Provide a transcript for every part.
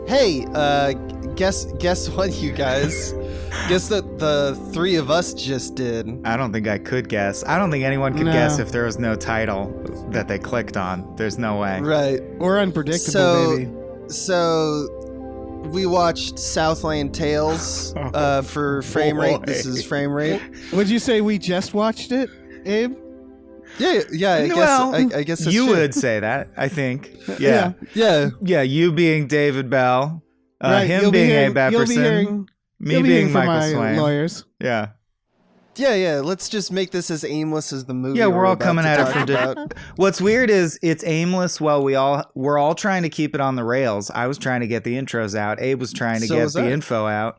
Hey, guess what, you guys? Guess that the three of us just did. I don't think I could guess. I don't think anyone could guess if there was no title that they clicked on. There's no way. Right. Or unpredictable, maybe. So we watched Southland Tales for frame rate. This is frame rate. Would you say we just watched it, Abe? Yeah. I guess that's you true. would say that. I think. Yeah. Yeah. You being David Bell, Right, him being Abe Epperson, me being Michael Swaim. Lawyers. Yeah. Yeah. Let's just make this as aimless as the movie. Yeah, we're all about coming to at it talk from about. What's weird is it's aimless while we're all trying to keep it on the rails. I was trying to get the intros out. Abe was trying to get the info out.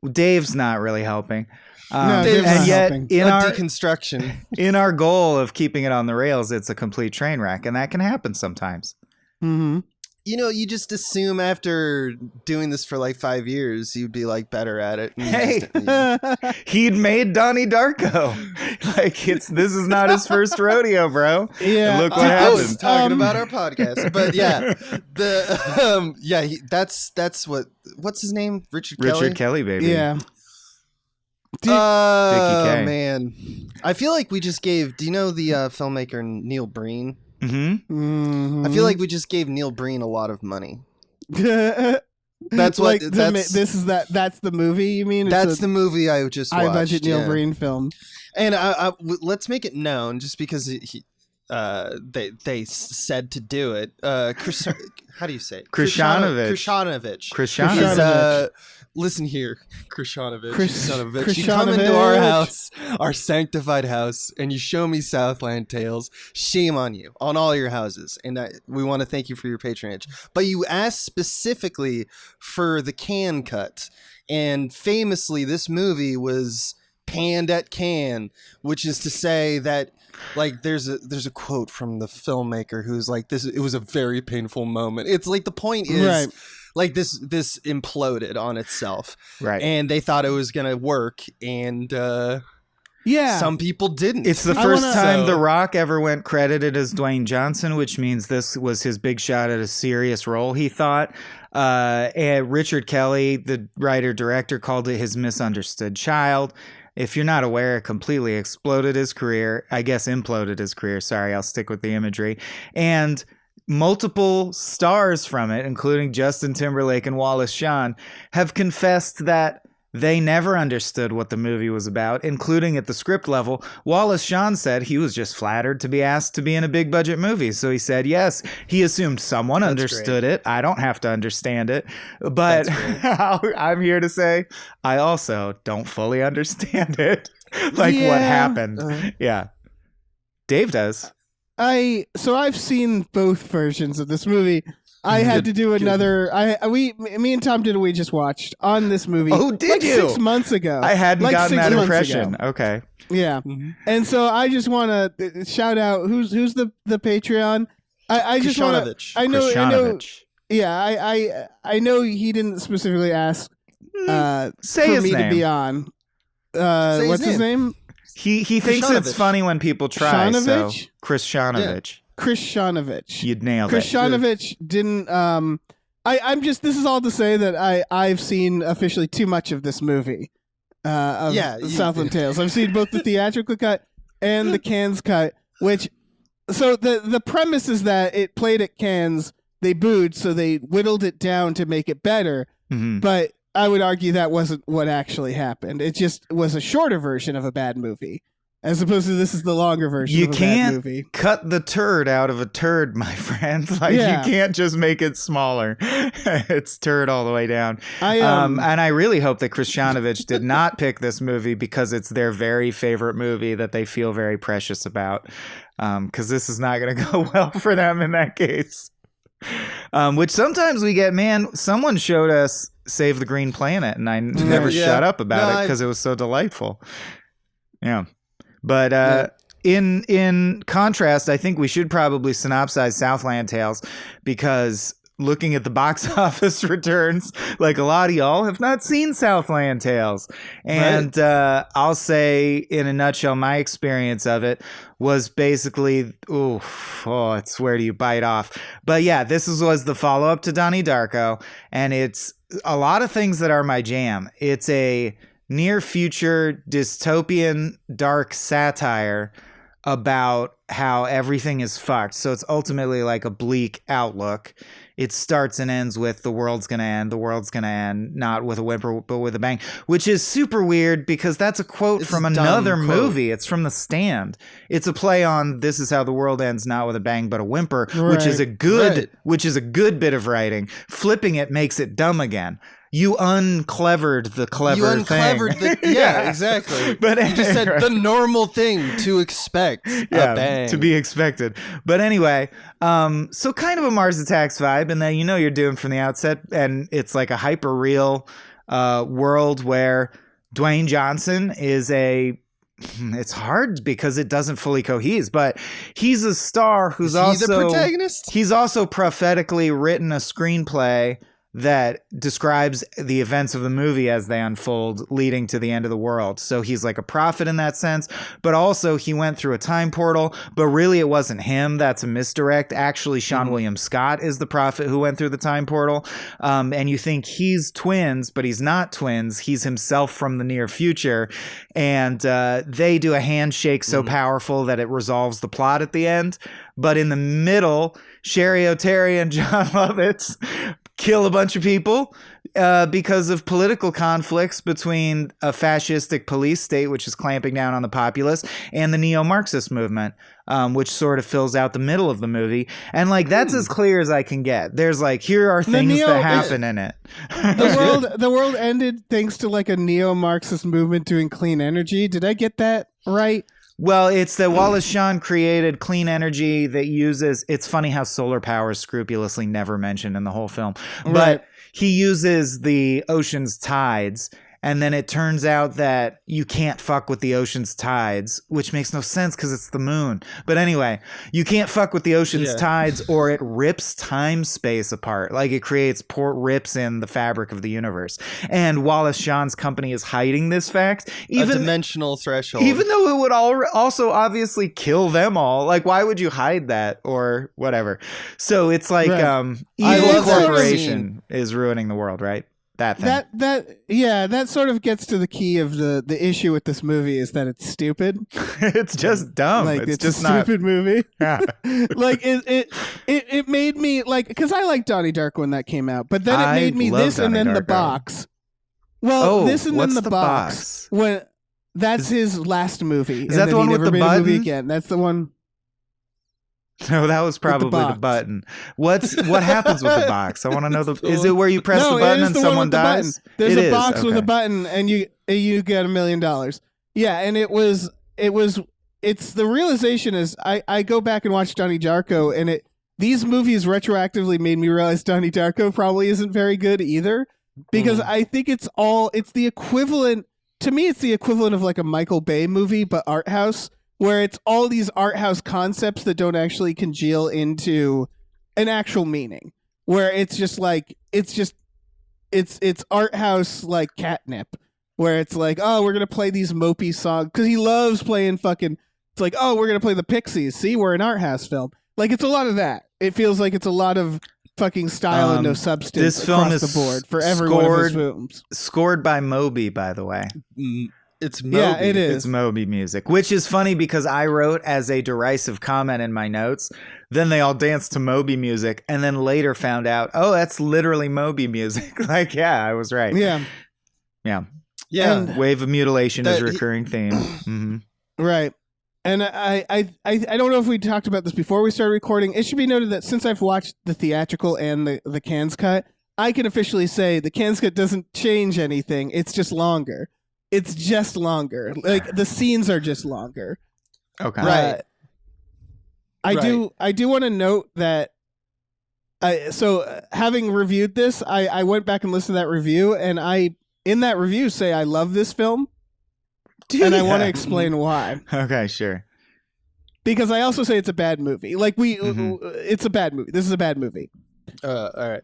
Dave's not really helping. Dave's and not yet helping. in our deconstruction, in our goal of keeping it on the rails, it's a complete train wreck, and that can happen sometimes. Mm-hmm. You know, you just assume after doing this for like 5 years, you'd be like better at it. Hey, he'd made Donnie Darko. Like this is not his first rodeo, bro. Yeah, and look what I was happened. talking about our podcast, but yeah, that's what's his name? Richard Kelly, baby. Yeah. Dickie K. Man, I feel like we just gave. Do you know the filmmaker Neil Breen? Mm-hmm. I feel like we just gave Neil Breen a lot of money. That's what. That's the movie. You mean? That's the movie I just watched. High budget Neil Breen film. And let's make it known, just because they said to do it. How do you say it? Krishanovich. Listen here, Krishanovich, son of a bitch. You come into our house, our sanctified house, and you show me Southland Tales. Shame on you, on all your houses. And we want to thank you for your patronage. But you asked specifically for the Cannes cut. And famously, this movie was panned at Cannes, which is to say that, like, there's a quote from the filmmaker who's like, it was a very painful moment. It's like, the point is, right, like, this imploded on itself, right? And they thought it was gonna work, and some people didn't. It's the first time The Rock ever went credited as Dwayne Johnson, which means this was his big shot at a serious role, he thought. And Richard Kelly, the writer-director, called it his misunderstood child. If you're not aware, it completely exploded his career. I guess imploded his career. Sorry, I'll stick with the imagery. And multiple stars from it, including Justin Timberlake and Wallace Shawn, have confessed that they never understood what the movie was about, including at the script level. Wallace Shawn said he was just flattered to be asked to be in a big budget movie. So he said yes. He assumed someone understood it. I don't have to understand it. But I'm here to say I also don't fully understand it. What happened. Yeah. Dave does. So I've seen both versions of this movie. I had to do another. Me and Tom did. We just watched on this movie. Oh, did you? 6 months ago. I hadn't gotten that impression. Okay. Yeah, and so I just want to shout out who's the Patreon. I just want to. I know. Yeah, I know he didn't specifically ask say for his me name. to be on. What's his name? He thinks it's funny when people try. So Krishanovich. Yeah. Krishanovich. You'd nailed it. Krishanovich didn't. I'm just. This is all to say that I've seen officially too much of this movie. Southland Tales. I've seen both the theatrical cut and the Cannes cut. So the premise is that it played at Cannes. They booed, so they whittled it down to make it better. Mm-hmm. But I would argue that wasn't what actually happened. It just was a shorter version of a bad movie. As opposed to this is the longer version of a bad movie. You can't cut the turd out of a turd, my friend. You can't just make it smaller. It's turd all the way down. And I really hope that Krishanovich did not pick this movie because it's their very favorite movie that they feel very precious about. Because this is not going to go well for them in that case. Which sometimes we get, someone showed us Save the Green Planet, and I never shut up about it because it was so delightful. Yeah. But in contrast, I think we should probably synopsize Southland Tales because looking at the box office returns, like a lot of y'all have not seen Southland Tales. And I'll say, in a nutshell, my experience of it was basically, it's where do you bite off? But yeah, this was the follow-up to Donnie Darko, and it's a lot of things that are my jam. It's a near-future dystopian dark satire about how everything is fucked. So it's ultimately like a bleak outlook. It starts and ends with the world's gonna end, not with a whimper, but with a bang, which is super weird because that's a quote from another movie. It's from The Stand. It's a play on this is how the world ends, not with a bang, but a whimper, which is a good bit of writing. Flipping it makes it dumb again. You unclevered the clever thing. Yeah, exactly. But you just said the normal thing to expect. Yeah, to be expected. But anyway, so kind of a Mars Attacks vibe, and then you're doomed from the outset, and it's like a hyper real world where Dwayne Johnson is it's hard because it doesn't fully cohere, but he's a star who's also the protagonist. He's also prophetically written a screenplay that describes the events of the movie as they unfold, leading to the end of the world. So he's like a prophet in that sense, but also he went through a time portal, but really it wasn't him. That's a misdirect. Actually, Sean William Scott is the prophet who went through the time portal. And you think he's twins, but he's not twins. He's himself from the near future. And they do a handshake so powerful that it resolves the plot at the end. But in the middle, Sherry O'Terry and John Lovitz kill a bunch of people because of political conflicts between a fascistic police state, which is clamping down on the populace, and the neo-Marxist movement, which sort of fills out the middle of the movie. And like that's as clear as I can get. There's like, here are things that happen in it. The world ended thanks to like a neo-Marxist movement doing clean energy. Did I get that right? Well, it's that Wallace Shawn created clean energy that uses, it's funny how solar power is scrupulously never mentioned in the whole film, but he uses the ocean's tides. And then it turns out that you can't fuck with the ocean's tides, which makes no sense because it's the moon. But anyway, you can't fuck with the ocean's tides or it rips time-space apart. Like it creates rips in the fabric of the universe. And Wallace Shawn's company is hiding this fact. A dimensional threshold. Even though it would also obviously kill them all. Like, why would you hide that or whatever? So it's like evil corporation is ruining the world, right? That thing. That sort of gets to the key of the issue with this movie is that it's stupid. It's just dumb. Like it's just a stupid movie. Yeah. Like it made me like, because I liked Donnie Darko when that came out, but then it made me this Donnie and then Darko. The Box. Well, this and then what's the box. When that's his last movie. Is that the one with the button? Movie again. That's the one. No, that was probably the button. What happens with the box? I want to know is it where you press the button and someone dies? There's a box with a button and you get $1 million. Yeah, and it's the realization is I go back and watch Donnie Darko and these movies retroactively made me realize Donnie Darko probably isn't very good either, because I think it's the equivalent, to me it's the equivalent of like a Michael Bay movie but art house, where it's all these art house concepts that don't actually congeal into an actual meaning. Where it's just like it's art house like catnip. Where it's like, oh, we're gonna play these mopey songs because he loves playing fucking. It's like, oh, we're gonna play the Pixies. See, we're an art house film. Like it's a lot of that. It feels like it's a lot of fucking style and no substance. This film across is the board for every one of his films. Scored by Moby, by the way. It's Moby. Yeah, it is. It's Moby music, which is funny because I wrote as a derisive comment in my notes. Then they all danced to Moby music, and then later found out, oh, that's literally Moby music. Like, yeah, I was right. Yeah. And Wave of Mutilation is a recurring theme. Mm-hmm. Right. And I don't know if we talked about this before we started recording. It should be noted that since I've watched the theatrical and the Cannes cut, I can officially say the Cannes cut doesn't change anything. It's just longer. It's just longer. Like the scenes are just longer. Okay. Right. I do want to note that having reviewed this, I went back and listened to that review, and I in that review say I love this film. And I want to explain why. Okay, sure. Because I also say it's a bad movie. Like it's a bad movie. This is a bad movie. All right.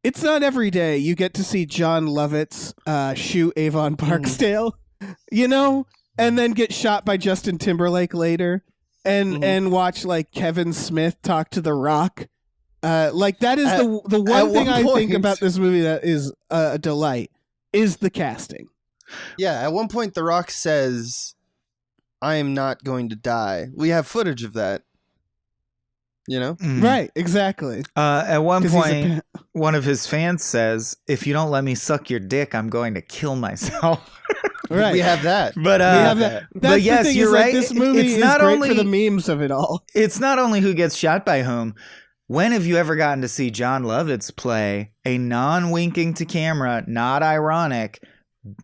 It's not every day you get to see John Lovitz shoot Avon Barksdale, and then get shot by Justin Timberlake later, and watch like Kevin Smith talk to The Rock. Like that is the one thing I think about this movie that is a delight is the casting. Yeah, at one point The Rock says, "I am not going to die." We have footage of that. Right, exactly. At one point, one of his fans says, "If you don't let me suck your dick, I'm going to kill myself." Right, we have that. But we have that. But yes, you're right. Like, this movie is not great only for the memes of it all. It's not only who gets shot by whom. When have you ever gotten to see John Lovitz play a non-winking to camera, not ironic,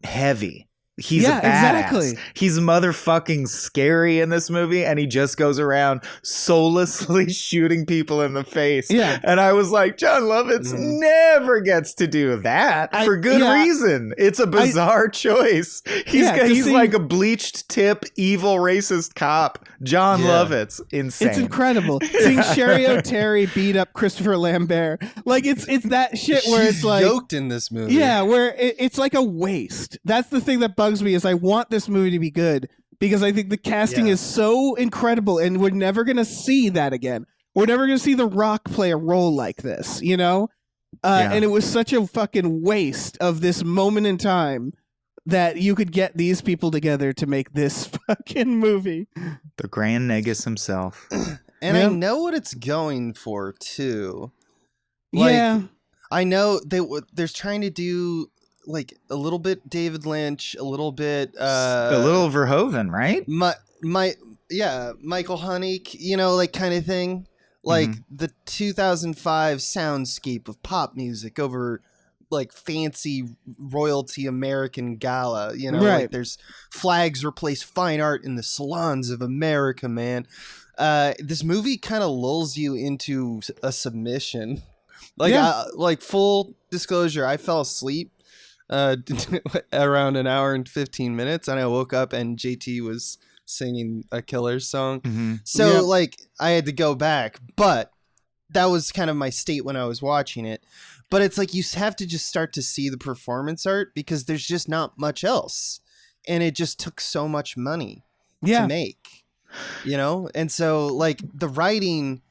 heavy? He's a badass. Exactly. He's motherfucking scary in this movie, and he just goes around soullessly shooting people in the face. Yeah. And I was like, John Lovitz never gets to do that for good reason. It's a bizarre choice. He's like a bleached tip, evil, racist cop. John Lovitz. Insane. It's incredible. Seeing Sherry O'Terry beat up Christopher Lambert. Like, it's that shit where She's it's like... yoked in this movie. Yeah, where it's like a waste. That's the thing that bugs me is I want this movie to be good because I think the casting is so incredible and we're never going to see that again. We're never going to see The Rock play a role like this, And it was such a fucking waste of this moment in time that you could get these people together to make this fucking movie. The Grand Negus himself. And I know what it's going for, too. I know they're trying to do... like a little bit David Lynch, a little bit a little Verhoeven, right? Michael Haneke, like kind of thing. Like the 2005 soundscape of pop music over like fancy royalty American gala, right. Like there's flags replace fine art in the salons of America, man. This movie kind of lulls you into a submission. Like full disclosure, I fell asleep around an hour and 15 minutes, and I woke up and JT was singing a Killers song. So like I had to go back, but that was kind of my state when I was watching it. But it's like you have to just start to see the performance art because there's just not much else, and it just took so much money to make, and so like the writing,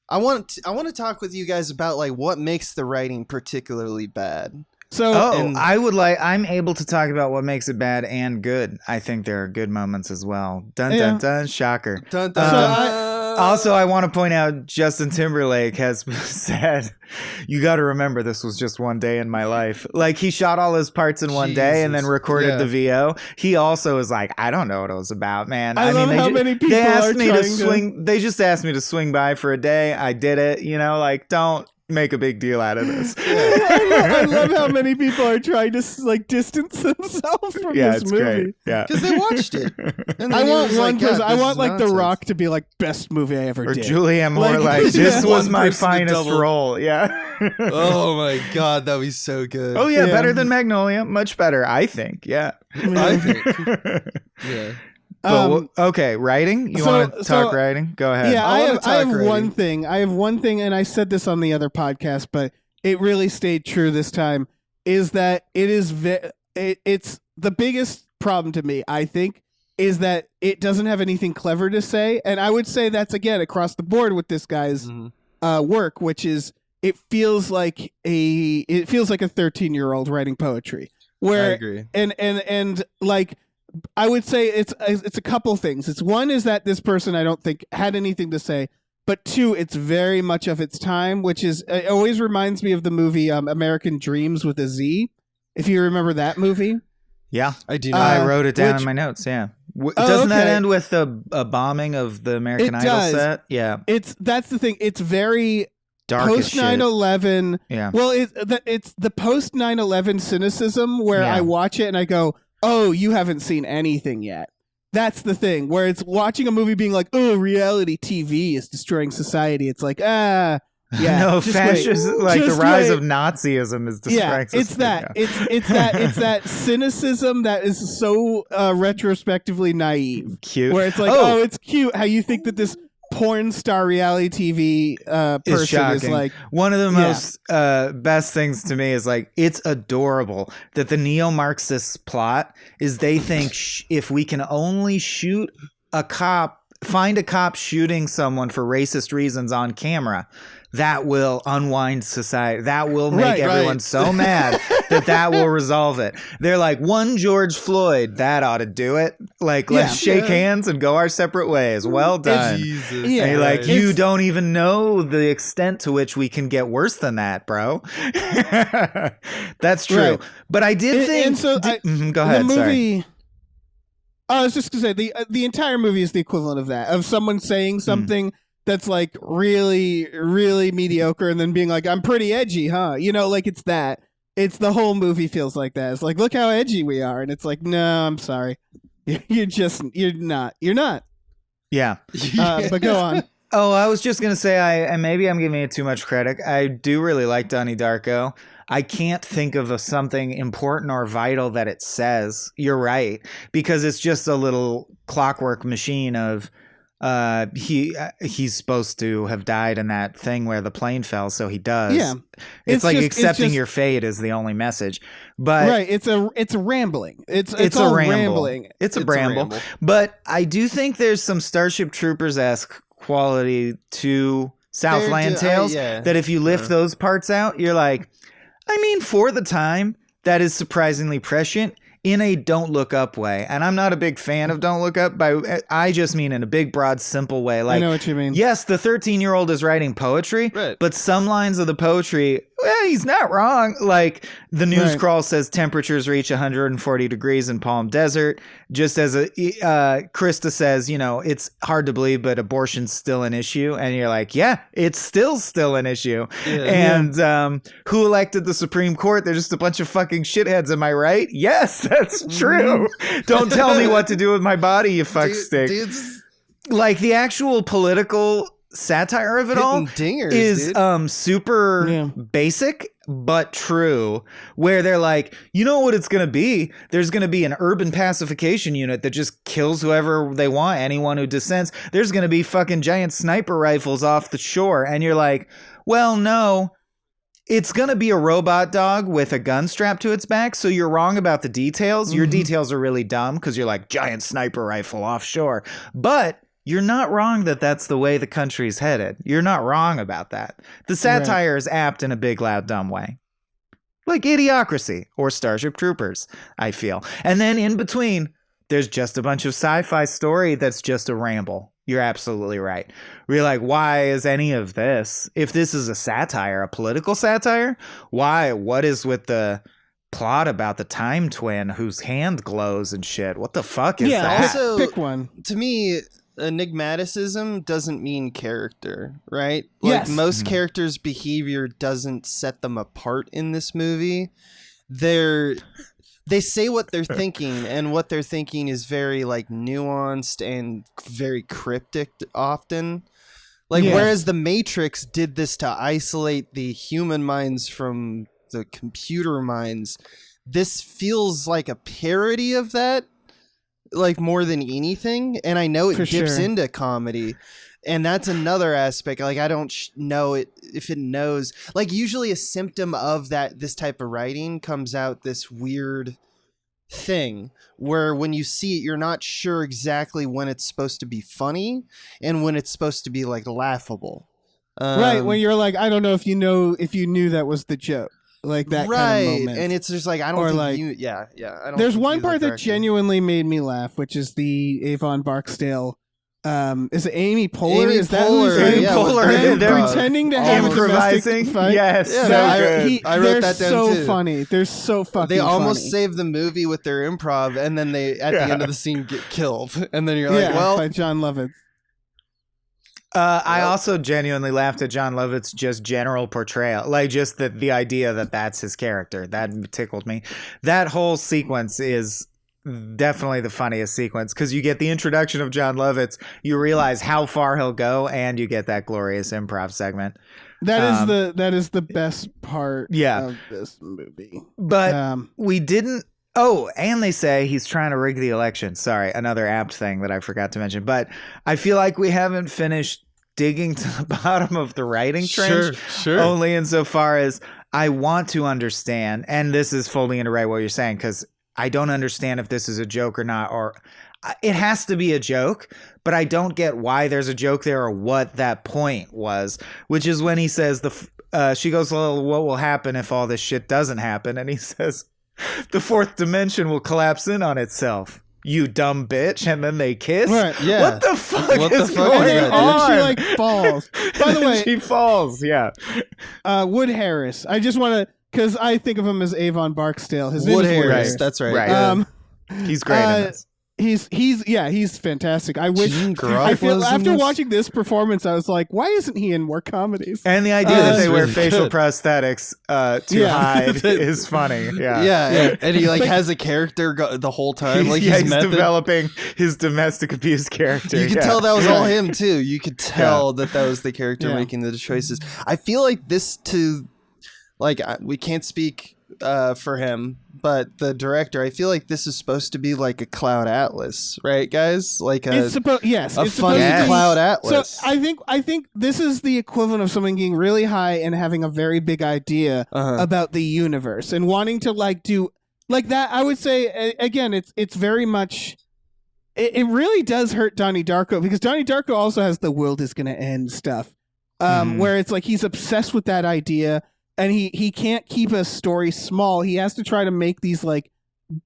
I want to talk with you guys about like what makes the writing particularly bad. So I'm able to talk about what makes it bad and good. I think there are good moments as well. Dun dun dun, shocker. Dun, dun, also, I want to point out Justin Timberlake has said, you got to remember this was just one day in my life. Like he shot all his parts in one day and then recorded the VO. He also was like, I don't know what it was about, man. I love how many people they asked me to swing. They just asked me to swing by for a day. I did it. Like don't make a big deal out of this. I love how many people are trying to like distance themselves from this movie. Great. Yeah, because they watched it. And I want one person. I want like nonsense. The Rock to be like best movie I ever did. Or Julianne Moore like this was my finest role. Yeah. Oh my god, that'd be so good. Oh yeah, better than Magnolia. Much better, I think. Yeah. I think. Yeah. Okay, writing? You want to talk writing? Go ahead. Yeah, I have one thing. I have one thing, and I said this on the other podcast, but it really stayed true this time, is that it's the biggest problem to me, I think, is that it doesn't have anything clever to say. And I would say that's, again, across the board with this guy's work, which is it feels like a 13-year-old writing poetry. Where, I agree. And like... I would say it's a couple things. It's one is that this person I don't think had anything to say, but two, it's very much of its time, which is it always reminds me of the movie American Dreams with a Z. If you remember that movie, yeah, I do. I wrote it down in my notes. Yeah, doesn't that end with a bombing of the American Idol set? Yeah, that's the thing. It's very dark post 9/11. Yeah, well, it's the post 9/11 cynicism where I watch it and I go, oh, you haven't seen anything yet. That's the thing, where it's watching a movie being like, oh, reality TV is destroying society. It's like, Yeah, no, just fascism, wait. like Just the rise wait. of Nazism is described. Yeah, it's that. It's that cynicism that is so retrospectively naive. Cute. Where it's like, oh, it's cute how you think that this porn star reality TV person is like one of the most best things to me is like it's adorable that the neo-Marxists plot is they think if we can only find a cop shooting someone for racist reasons on camera, that will unwind society. That will make everyone so mad that will resolve it. They're like, one George Floyd, that ought to do it. Like, let's shake hands and go our separate ways. Well done. You don't even know the extent to which we can get worse than that, bro. That's true. Right. But I did think... And so go ahead, the movie... sorry. I was just going to say, the entire movie is the equivalent of that. Of someone saying something... that's like really, really mediocre and then being like, I'm pretty edgy, huh? You know, like it's that. It's the whole movie feels like that. It's like, look how edgy we are. And it's like, no, I'm sorry. You're not. Yeah. But go on. Oh, I was just going to say, maybe I'm giving it too much credit. I do really like Donnie Darko. I can't think of something important or vital that it says. You're right. Because it's just a little clockwork machine of... he's supposed to have died in that thing where the plane fell, so he does. Yeah, it's like accepting your fate is the only message. But it's a rambling. It's all rambling. It's a bramble. But I do think there's some Starship Troopers-esque quality to Southland Tales that if you lift those parts out, you're like, I mean, for the time, that is surprisingly prescient. In a Don't Look Up way. And I'm not a big fan of Don't Look Up, but I just mean in a big, broad, simple way. Like, I know what you mean. Yes, the 13-year-old is writing poetry, but some lines of the poetry, he's not wrong. Like, the news crawl says temperatures reach 140 degrees in Palm Desert. Just as Krista says, it's hard to believe, but abortion's still an issue. And you're like, yeah, it's still an issue. Yeah. And who elected the Supreme Court? They're just a bunch of fucking shitheads, am I right? Yes, that's true. Don't tell me what to do with my body, you fuckstick. Like, the actual political satire of it all is super basic but true, where they're like, you know what it's gonna be? There's gonna be an urban pacification unit that just kills whoever they want, anyone who dissents. There's gonna be fucking giant sniper rifles off the shore, and you're like, well, no, it's gonna be a robot dog with a gun strapped to its back, so you're wrong about the details. Your details are really dumb because you're like, giant sniper rifle offshore, but you're not wrong that that's the way the country's headed. You're not wrong about that. The satire is apt in a big, loud, dumb way. Like Idiocracy or Starship Troopers, I feel. And then in between, there's just a bunch of sci-fi story that's just a ramble. You're absolutely right. We're like, why is any of this? If this is a satire, a political satire, why? What is with the plot about the time twin whose hand glows and shit? What the fuck is that? Also, pick one. To me... enigmaticism doesn't mean character, right? Like most characters' behavior doesn't set them apart in this movie. They say what they're thinking, and what they're thinking is very like nuanced and very cryptic often. Like whereas the Matrix did this to isolate the human minds from the computer minds, this feels like a parody of that. Like more than anything, and I know it dips into comedy, and that's another aspect. Like I don't know it if it knows. Like usually a symptom of this type of writing comes out this weird thing where when you see it, you're not sure exactly when it's supposed to be funny and when it's supposed to be like laughable. Right, when you're like, I don't know if you knew that was the joke. Like that kind of moment. And it's just like, I don't think like, I don't there's one part that genuinely made me laugh, which is the Avon Barksdale. Is it Amy Poehler? Is that who's Amy Poehler? They're pretending to have a domestic fight. Yes, I wrote that down too. They're so funny. They're so fucking They almost funny. saved the movie with their improv, and then they, at the end of the scene, get killed. And then you're like, well... by John Lovitz. I also genuinely laughed at John Lovett's just general portrayal. Like just the idea that that's his character. That tickled me. That whole sequence is definitely the funniest sequence because you get the introduction of John Lovitz, you realize how far he'll go, and you get that glorious improv segment. That is the best part of this movie. But we didn't. Oh, and they say he's trying to rig the election. Sorry, another apt thing that I forgot to mention. But I feel like we haven't finished digging to the bottom of the writing trench. Sure. Only insofar as I want to understand, and this is folding into right what you're saying, because I don't understand if this is a joke or not, or it has to be a joke, but I don't get why there's a joke there or what that point was, which is when he says she goes, well, what will happen if all this shit doesn't happen? And he says, the fourth dimension will collapse in on itself. You dumb bitch. And then they kiss. Right, yeah. What the fuck is going on? She like falls. By the way, she falls. Yeah. Wood Harris. I just want to, because I think of him as Avon Barksdale. His name Wood is Wood Harris. That's right. Right. He's great in this. He's fantastic. I wish. After watching this performance, I was like, why isn't he in more comedies? And the idea that they wear facial prosthetics to hide is funny. Yeah. And he has a character the whole time. Like he's developing his domestic abuse character. You could tell that was all him too. You could tell that was the character making the choices. I feel like this we can't speak for him, but the director, I feel like this is supposed to be like a cloud atlas, right, guys? Like a funny cloud atlas. So I think this is the equivalent of someone getting really high and having a very big idea about the universe and wanting to do that. I would say again, it's very much. It really does hurt Donnie Darko, because Donnie Darko also has the world is going to end stuff, where it's like he's obsessed with that idea. And he can't keep a story small. He has to try to make these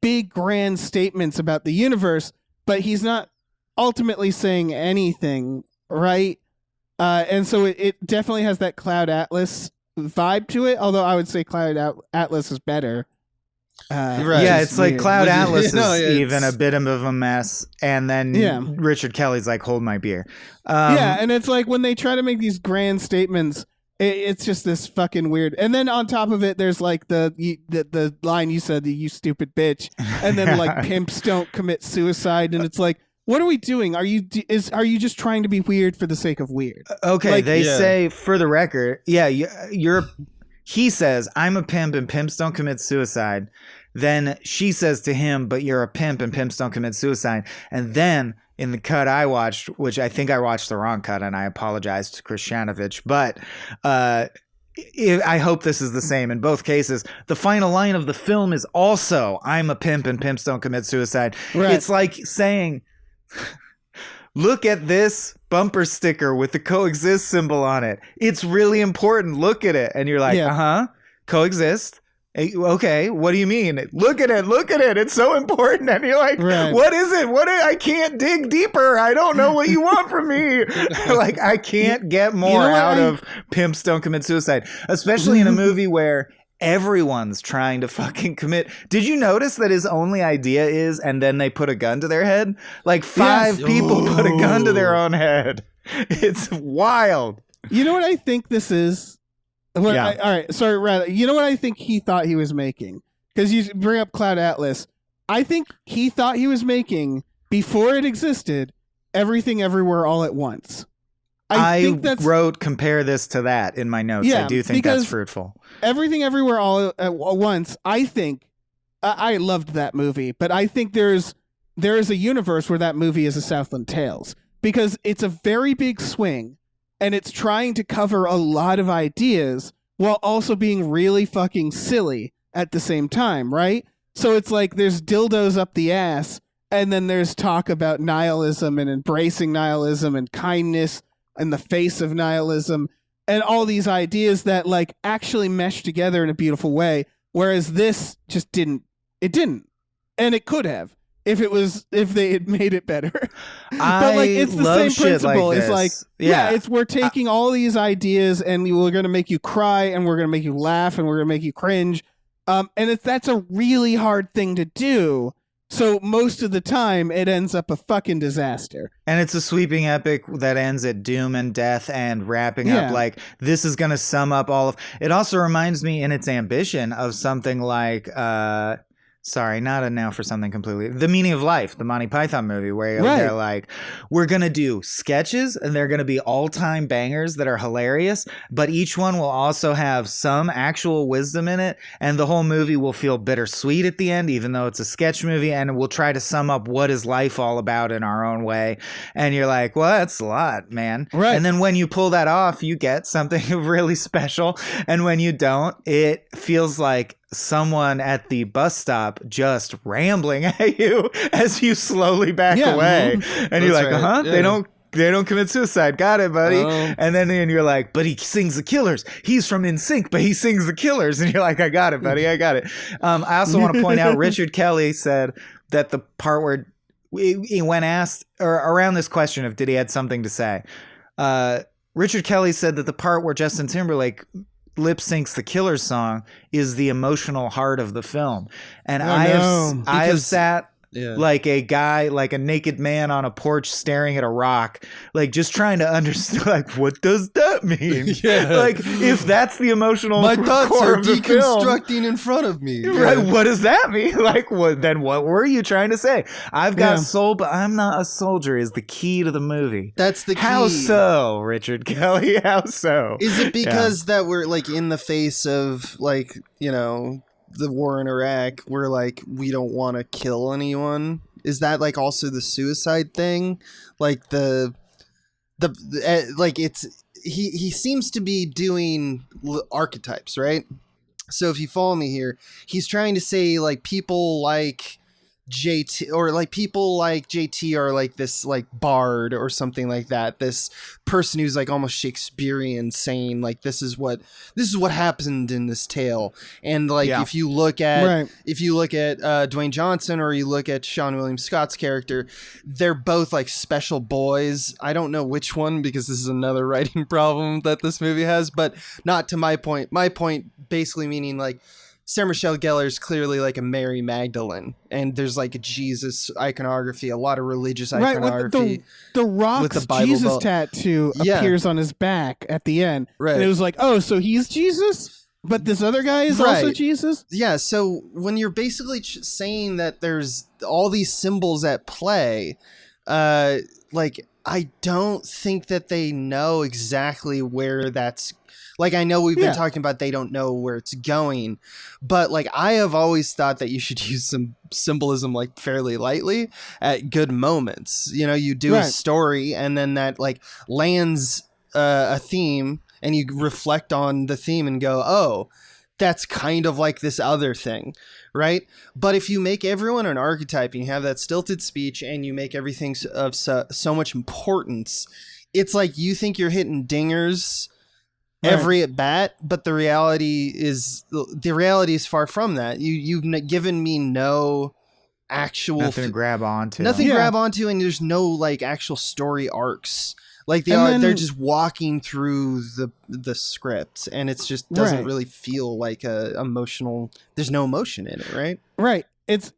big grand statements about the universe, but he's not ultimately saying anything, right? And so it definitely has that Cloud Atlas vibe to it, although I would say Cloud Atlas is better. Right. Yeah, it's like Cloud Atlas is even a bit of a mess, and then Richard Kelly's like, hold my beer. And it's like when they try to make these grand statements, it's just this fucking weird. And then on top of it, there's the line you said, you stupid bitch, and then pimps don't commit suicide, and it's like, what are we doing? Are you just trying to be weird for the sake of weird? Okay, they say, for the record, he says, I'm a pimp and pimps don't commit suicide. Then she says to him, but you're a pimp and pimps don't commit suicide. And then in the cut I watched, which I think I watched the wrong cut, and I apologize to Krishnanovich, but I hope this is the same in both cases. The final line of the film is also, I'm a pimp and pimps don't commit suicide. Right. It's like saying, look at this bumper sticker with the coexist symbol on it. It's really important. Look at it. And you're like, coexist. Okay, what do you mean? Look at it. It's so important. And you're like, What is it? I can't dig deeper. I don't know what you want from me. I can't get more out of pimps don't commit suicide, especially in a movie where everyone's trying to fucking commit. Did you notice that his only idea is, and then they put a gun to their head? Five people put a gun to their own head. It's wild. You know what I think this is? All right. Sorry, Rad. You know what I think he thought he was making? Because you bring up Cloud Atlas. I think he thought he was making, before it existed, Everything Everywhere All at Once. I wrote compare this to that in my notes. I do think that's fruitful. Everything Everywhere All at Once, I think, I loved that movie, but I think there is a universe where that movie is a Southland Tales, because it's a very big swing. And it's trying to cover a lot of ideas while also being really fucking silly at the same time, right? So it's like there's dildos up the ass, and then there's talk about nihilism and embracing nihilism and kindness in the face of nihilism, and all these ideas that actually mesh together in a beautiful way. Whereas this just didn't. It didn't, and it could have. If they had made it better. But it's the same principle. It's we're taking all these ideas and we're going to make you cry and we're going to make you laugh and we're going to make you cringe. And that's a really hard thing to do. So most of the time it ends up a fucking disaster. And it's a sweeping epic that ends at doom and death and wrapping up this is going to sum up all of. It also reminds me in its ambition of something like Sorry, not a now for something completely. The Meaning of Life, the Monty Python movie, where they're like, we're going to do sketches and they're going to be all-time bangers that are hilarious, but each one will also have some actual wisdom in it, and the whole movie will feel bittersweet at the end, even though it's a sketch movie, and we'll try to sum up what is life all about in our own way. And you're like, well, that's a lot, man. Right. And then when you pull that off, you get something really special, and when you don't, it feels like someone at the bus stop just rambling at you as you slowly back away. And you're like, they don't commit suicide. Got it, buddy. And then you're like, but he sings the Killers. He's from NSYNC, but he sings the Killers. And you're like, I got it, buddy. I got it. I also want to point out, Richard Kelly said that the part where when asked or around this question of did he had something to say, Richard Kelly said that the part where Justin Timberlake lip syncs the Killers song is the emotional heart of the film. And I have sat like a guy, like a naked man on a porch staring at a rock, like just trying to understand, like, what does that mean? Like, if that's the emotional my thoughts core are of the deconstructing film, in front of me. Right? What does that mean? Like, then what were you trying to say? I've got soul, but I'm not a soldier is the key to the movie. That's the key. How so, Richard Kelly? How so? Is it because that we're like in the face of like, you know, the war in Iraq, we're like, we don't want to kill anyone? Is that like also the suicide thing? Like the like it's he seems to be doing archetypes, right? So if you follow me here, he's trying to say like people like JT or like people like JT are like this like bard or something like that, this person who's like almost Shakespearean, saying like this is what happened in this tale. And like if you look at Dwayne Johnson or you look at Sean William Scott's character, they're both like special boys. I don't know which one because this is another writing problem that this movie has, but not to my point. My point basically meaning like Sarah Michelle Gellar is clearly like a Mary Magdalene, and there's like a Jesus iconography, a lot of religious iconography. Right, the Rock's Jesus tattoo appears on his back at the end. Right. And it was like, oh, so he's Jesus? But this other guy is also Jesus? Yeah, so when you're basically saying that there's all these symbols at play, like, I don't think that they know exactly where that's... Like, I know we've been talking about they don't know where it's going, but like I have always thought that you should use some symbolism like fairly lightly at good moments. You know, you do a story and then that like lands a theme and you reflect on the theme and go, oh, that's kind of like this other thing, right? But if you make everyone an archetype and you have that stilted speech and you make everything of so much importance, it's like you think you're hitting dingers every at bat, but the reality is far from that. You've given me no actual nothing to grab onto, and there's no like actual story arcs. Like they're just walking through the script, and it's just doesn't really feel like a emotional. There's no emotion in it, right? Right. It's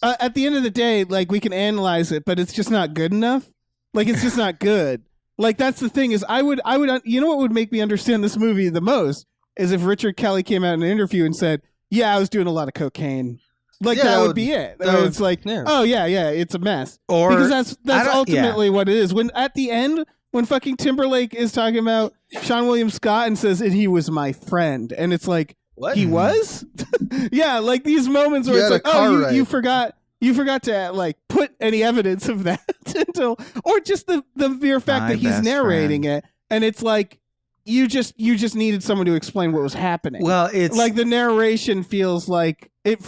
at the end of the day, like we can analyze it, but it's just not good enough. Like it's just not good. Like, that's the thing is I would, you know what would make me understand this movie the most is if Richard Kelly came out in an interview and said, yeah, I was doing a lot of cocaine. Like, that would be it. It's like, oh, yeah, it's a mess. Or because that's ultimately what it is. When at the end, when fucking Timberlake is talking about Sean William Scott and says, and he was my friend. And it's like, what? He was? Yeah, like these moments where it's like, oh, you forgot. You forgot to like put any evidence of that until, or just the mere fact that he's narrating it, and it's like you just needed someone to explain what was happening. Well, it's like the narration feels like it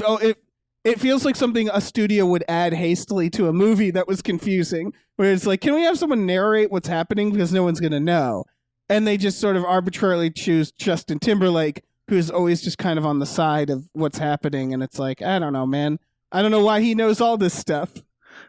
feels like something a studio would add hastily to a movie that was confusing. Where it's like, can we have someone narrate what's happening because no one's gonna know, and they just sort of arbitrarily choose Justin Timberlake, who's always just kind of on the side of what's happening, and it's like, I don't know, man. I don't know why he knows all this stuff.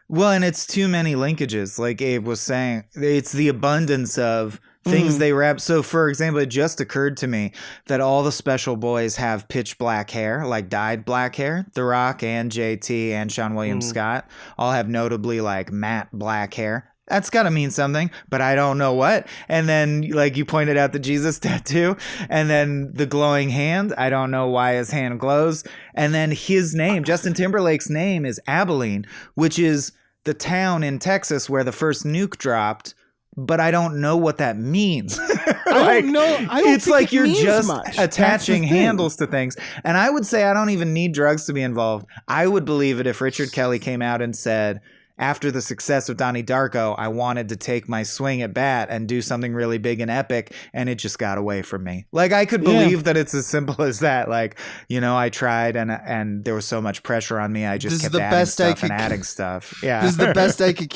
Well, and it's too many linkages. Like Abe was saying, it's the abundance of things they wrap. So, for example, it just occurred to me that all the special boys have pitch black hair, like dyed black hair. The Rock and JT and Sean William Scott all have notably like matte black hair. That's got to mean something, but I don't know what. And then, like you pointed out, the Jesus tattoo, and then the glowing hand. I don't know why his hand glows. And then his name, Justin Timberlake's name, is Abilene, which is the town in Texas where the first nuke dropped. But I don't know what that means. I don't know. It's like you're just much. attaching handles to things. And I would say I don't even need drugs to be involved. I would believe it if Richard Kelly came out and said, after the success of Donnie Darko, I wanted to take my swing at bat and do something really big and epic, and it just got away from me. Like, I could believe that it's as simple as that. Like, you know, I tried and there was so much pressure on me, I just kept adding stuff. Yeah. This is the best I could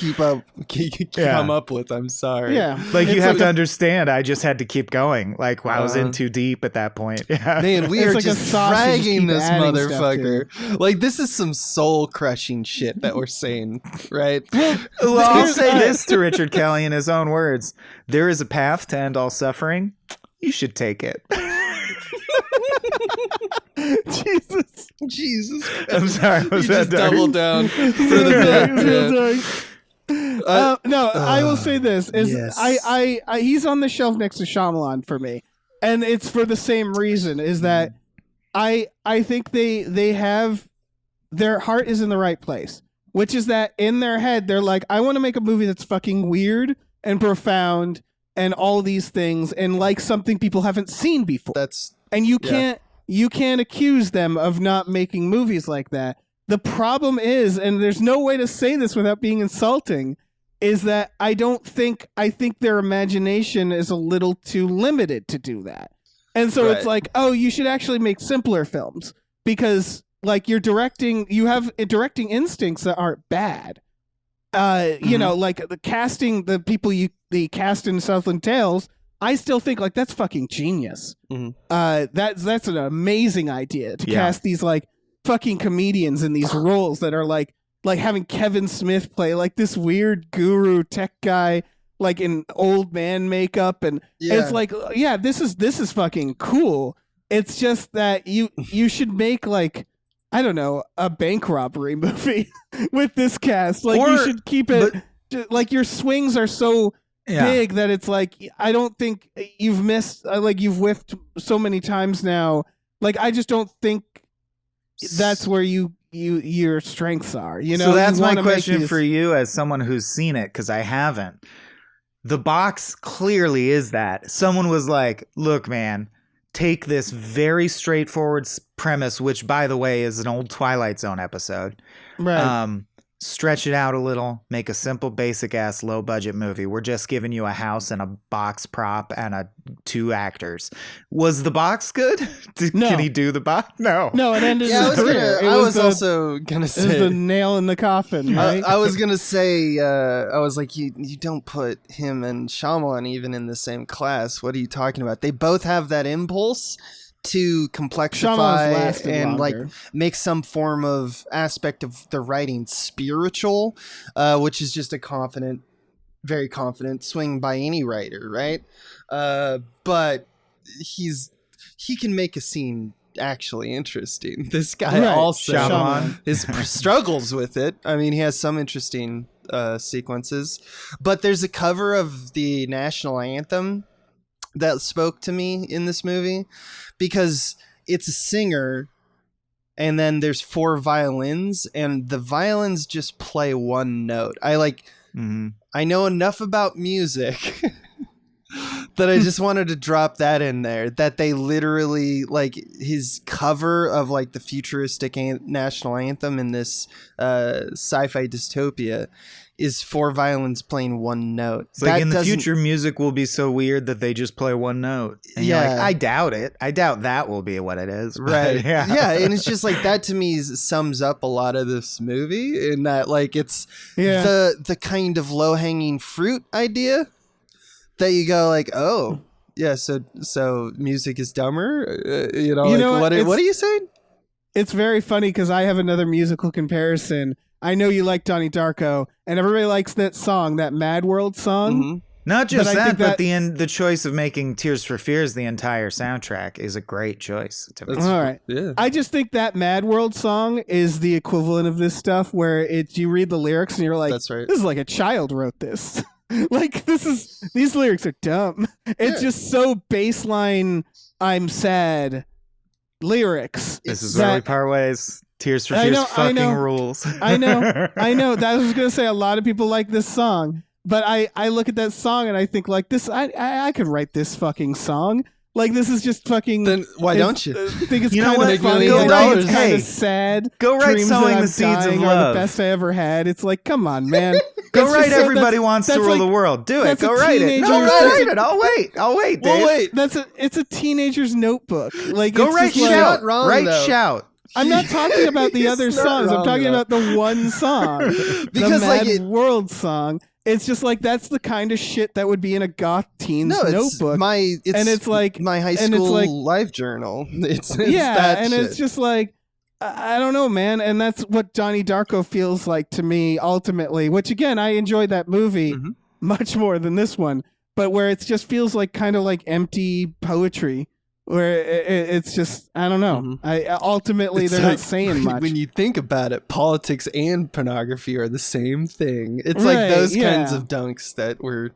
come up with. I'm sorry. Yeah. Like, you have to understand, I just had to keep going. Like, I was in too deep at that point. Yeah. Man, we are like just dragging this motherfucker. Like, this is some soul-crushing shit that we're saying. Right. Well, I'll say this to Richard Kelly in his own words: there is a path to end all suffering. You should take it. Jesus. I'm sorry. Was you that just dark? doubled down for the bit. No, I will say this: is yes. I he's on the shelf next to Shyamalan for me, and it's for the same reason: is that I think they have their heart is in the right place. Which is that in their head, they're like, I want to make a movie that's fucking weird and profound and all these things and like something people haven't seen before. And you can't accuse them of not making movies like that. The problem is, and there's no way to say this without being insulting, is that I think their imagination is a little too limited to do that. And so it's like, oh, you should actually make simpler films because like you have directing instincts that aren't bad. You know, like the casting, the people they cast in Southland Tales, I still think like that's fucking genius. That's an amazing idea to cast these like fucking comedians in these roles that are like having Kevin Smith play like this weird guru tech guy like in old man makeup and it's like this is fucking cool. It's just that you should make like I don't know, a bank robbery movie with this cast. Like, you should keep it... like, your swings are so big that it's like, I don't think you've missed... like, you've whiffed so many times now. Like, I just don't think that's where your strengths are. You know? So that's my question for you as someone who's seen it, because I haven't. The box clearly is that. Someone was like, look, man... take this very straightforward premise, which, by the way, is an old Twilight Zone episode. Right. Stretch it out a little, make a simple, basic-ass, low-budget movie. We're just giving you a house and a box prop and 2 actors. Was the box good? No. Can he do the box? No. No, it ended his career. I was also going to say... It was the nail in the coffin, right? I was going to say, I was like, you don't put him and Shyamalan even in the same class. What are you talking about? They both have that impulse to complexify and like make some form of aspect of the writing spiritual, which is just a very confident swing by any writer, right? But he can make a scene actually interesting. This guy also his struggles with it. I mean, he has some interesting sequences, but there's a cover of the national anthem that spoke to me in this movie because it's a singer and then there's 4 violins and the violins just play one note. I know enough about music that I just wanted to drop that in there, that they literally like his cover of like the futuristic national anthem in this sci-fi dystopia is 4 violins playing one note. It's like in the future, music will be so weird that they just play one note. And you're like, I doubt it. I doubt that will be what it is. Right. Yeah. And it's just like that to me sums up a lot of this movie in that like it's the kind of low hanging fruit idea that you go like, oh yeah. So music is dumber. What are you saying? It's very funny because I have another musical comparison. I know you like Donnie Darko, and everybody likes that song, that Mad World song. Not just but the choice of making Tears for Fears the entire soundtrack is a great choice. All right. Yeah. I just think that Mad World song is the equivalent of this stuff where you read the lyrics and you're like, that's right. This is like a child wrote this. Like these lyrics are dumb. It's just so baseline I'm sad lyrics. This is where we part ways. Tears for Fears fucking rules. I know. That was going to say a lot of people like this song. But I look at that song and I think like this, I could write this fucking song. Like this is just fucking. Then why don't you? I think it's kind of funny. It's kind of sad. Go write "Sowing the Seeds of Love." The best I ever had. It's like, come on, man. Go write "Everybody Wants to Rule the World." Do it. Go write it. No, go write it. I'll wait. Dave. Well, wait. It's a teenager's notebook. Like go write "Shout." Write "Shout." I'm not talking about the other songs. I'm talking about the one song, because the Mad World song. It's just like that's the kind of shit that would be in a goth teen's notebook. It's like my high school life journal. It's that and shit. It's just like I don't know, man. And that's what Donnie Darko feels like to me ultimately. Which again, I enjoyed that movie much more than this one, but where it just feels like kind of like empty poetry. Where it's just, I don't know. Ultimately, they're not saying much. When you think about it, politics and pornography are the same thing. It's like those kinds of dunks that we're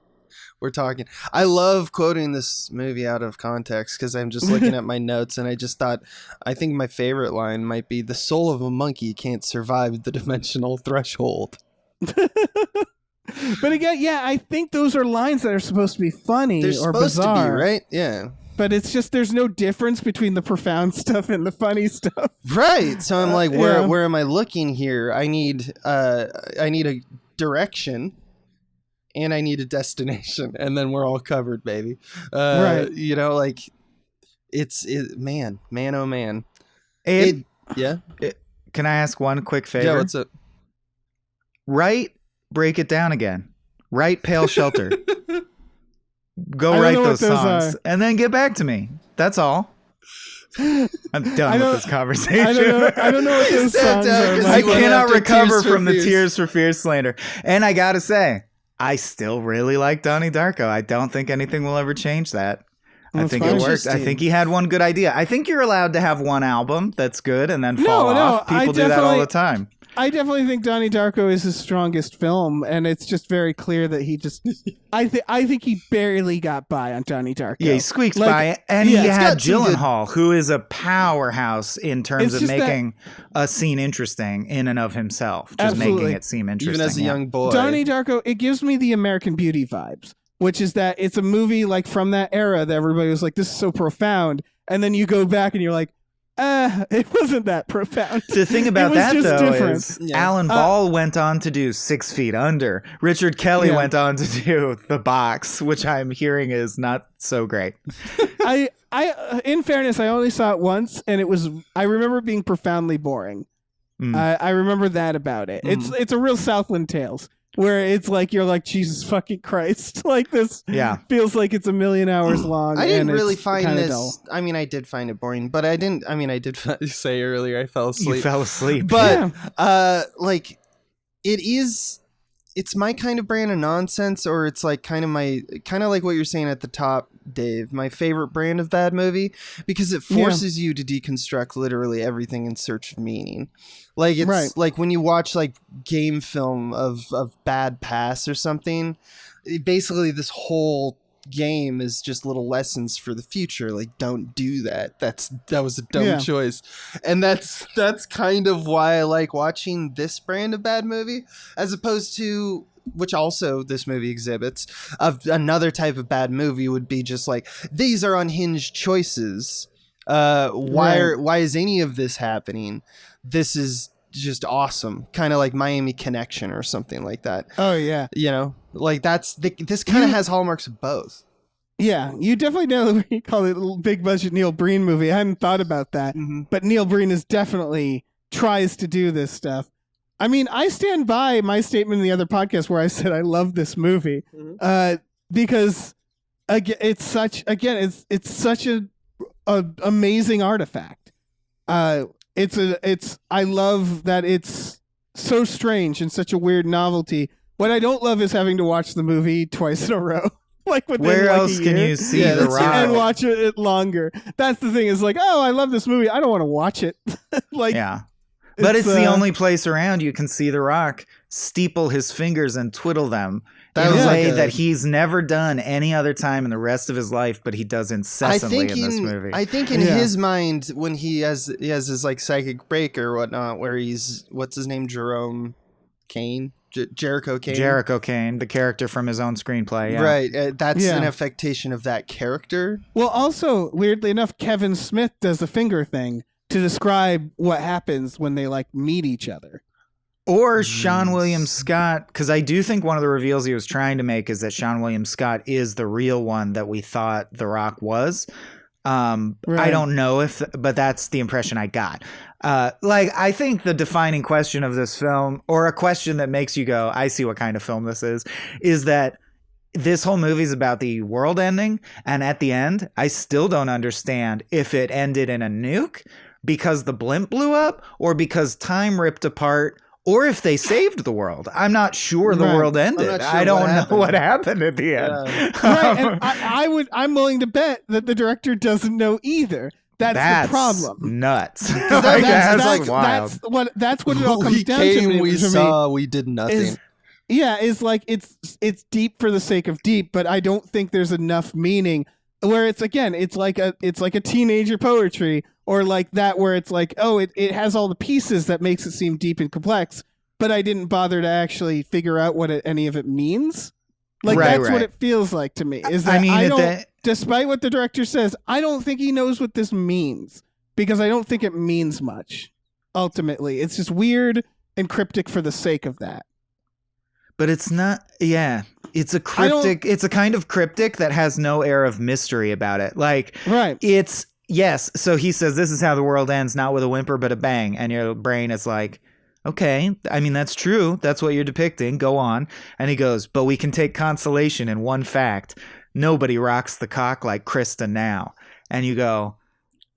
talking. I love quoting this movie out of context because I'm just looking at my notes and I just thought, I think my favorite line might be, "The soul of a monkey can't survive the dimensional threshold." But again, I think those are lines that are supposed to be funny or supposed bizarre. To be, right? Yeah. But it's just there's no difference between the profound stuff and the funny stuff. Right. So I'm like, where am I looking here? I need a direction and I need a destination, and then we're all covered, baby. Right. You know, like man, oh man. Can I ask one quick favor? Yeah, what's up? Break it down again. Write Pale Shelter. Go write those songs and then get back to me. That's all. I'm done with this conversation. I don't know what those songs are. I cannot recover from the Tears for Fears slander. And I gotta say, I still really like Donnie Darko. I don't think anything will ever change that. I think it worked. I think he had one good idea. I think you're allowed to have one album that's good and then fall off. People do that all the time. I definitely think Donnie Darko is his strongest film, and it's just very clear that he just. I think he barely got by on Donnie Darko. Yeah, he squeaks by, and he had Gyllenhaal, who is a powerhouse in terms of making a scene interesting in and of himself, just making it seem interesting. Even as a young boy, Donnie Darko, it gives me the American Beauty vibes, which is that it's a movie like from that era that everybody was like, "This is so profound," and then you go back and you're like. It wasn't that profound. The thing about that, though, is Alan Ball went on to do 6 Feet Under. Richard Kelly went on to do The Box, which I'm hearing is not so great. I, in fairness, I only saw it once, and I remember it being profoundly boring. I remember that about it. It's a real Southland Tales. Where it's like you're like, Jesus fucking Christ, like this feels like it's a million hours long. I didn't really find this dull. I mean, I did find it boring, but I did say earlier I fell asleep. You fell asleep. But like it's my kind of brand of nonsense, or it's like kind of like what you're saying at the top, Dave, my favorite brand of bad movie, because it forces you to deconstruct literally everything in search of meaning. Like it's like when you watch like game film of Bad Pass or something, basically this whole game is just little lessons for the future. Like, don't do that. That was a dumb choice. And that's kind of why I like watching this brand of bad movie, as opposed to, which also this movie exhibits, of another type of bad movie would be just like, these are unhinged choices. Why is any of this happening? This is just awesome. Kind of like Miami Connection or something like that. Oh yeah. You know, like this kind of has hallmarks of both. Yeah, you definitely know what you call it a big budget Neil Breen movie. I hadn't thought about that, but Neil Breen definitely tries to do this stuff. I mean, I stand by my statement in the other podcast where I said I love this movie because it's such an amazing artifact. I love that it's so strange and such a weird novelty. What I don't love is having to watch the movie twice in a row. like within Where like else a can year. you see The Rock? And watch it longer. That's the thing. Is like, oh, I love this movie. I don't want to watch it. Like, yeah. But it's the only place around you can see The Rock steeple his fingers and twiddle them in a way that he's never done any other time in the rest of his life, but he does incessantly in this movie. I think in his mind, when he has his like psychic break or whatnot, where he's, what's his name, Jerome Kane? Jericho Kane. Jericho Kane, the character from his own screenplay. Yeah. Right. That's an affectation of that character. Well, also, weirdly enough, Kevin Smith does the finger thing to describe what happens when they like meet each other. Or Sean William Scott, because I do think one of the reveals he was trying to make is that Sean William Scott is the real one that we thought The Rock was. Right. I don't know but that's the impression I got. I think the defining question of this film, or a question that makes you go, I see what kind of film this is that this whole movie is about the world ending. And at the end, I still don't understand if it ended in a nuke because the blimp blew up or because time ripped apart, or if they saved the world. I'm not sure the world ended. Sure I don't know what happened at the end. Right, and I'm willing to bet that the director doesn't know either. That's the problem. Nuts. That's wild. That's what it all comes down to. We did nothing. It's like it's deep for the sake of deep, but I don't think there's enough meaning. Where it's like a teenager poetry, or like that, where it's like, oh, it has all the pieces that makes it seem deep and complex, but I didn't bother to actually figure out what any of it means. Like that's what it feels like to me. Is that despite what the director says, I don't think he knows what this means, because I don't think it means much. Ultimately, it's just weird and cryptic for the sake of that. But it's not. Yeah. It's a cryptic. It's a kind of cryptic that has no air of mystery about it. Like, it's, yes. So he says, this is how the world ends, not with a whimper, but a bang. And your brain is like, okay, I mean, that's true. That's what you're depicting. Go on. And he goes, but we can take consolation in one fact. Nobody rocks the cock like Krista now. And you go,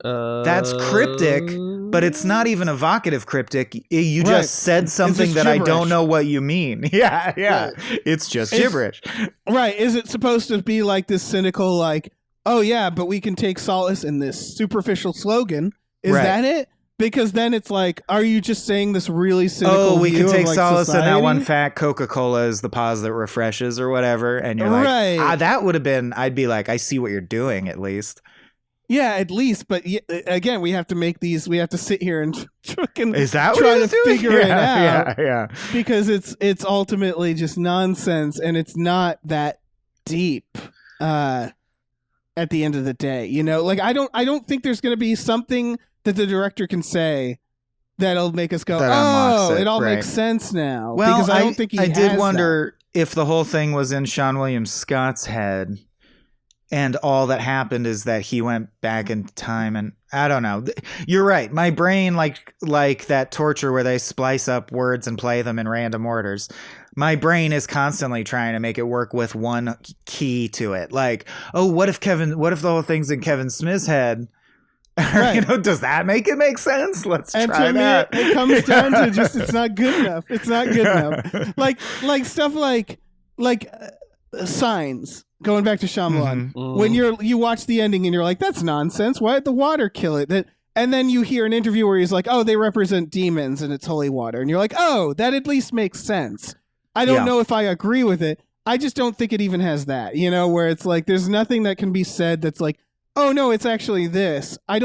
that's cryptic, but it's not even evocative cryptic. You just said something that I don't know what you mean. Yeah. Right. It's just gibberish. Right. Is it supposed to be like this cynical, like, oh yeah, but we can take solace in this superficial slogan? Is that it? Because then it's like, are you just saying this really cynical? Oh, we can take like solace society? in that one fact. Coca-Cola is the pause that refreshes, or whatever. And you're like, that would have been. I'd be like, I see what you're doing, at least. Yeah, at least, but again, we have to make these. We have to sit here and try to figure it out. Yeah, because it's ultimately just nonsense, and it's not that deep. At the end of the day, like I don't think there's going to be something that the director can say that'll make us go, it all makes sense now. Well, because I don't think I did wonder if the whole thing was in Sean William Scott's head. And all that happened is that he went back in time, and I don't know. You're right. My brain, like that torture where they splice up words and play them in random orders. My brain is constantly trying to make it work with one key to it. Like, oh, what if the whole thing's in Kevin Smith's head? Right. Does that make it make sense? Let's try that. Me, it comes down to just it's not good enough. It's not good enough. Like stuff like Signs. Going back to Shyamalan, when you watch the ending and you're like, that's nonsense. Why did the water kill it? And then you hear an interview where he's like, oh, they represent demons and it's holy water. And you're like, oh, that at least makes sense. I don't know if I agree with it. I just don't think it even has that, where it's like, there's nothing that can be said that's like, oh no, it's actually this. I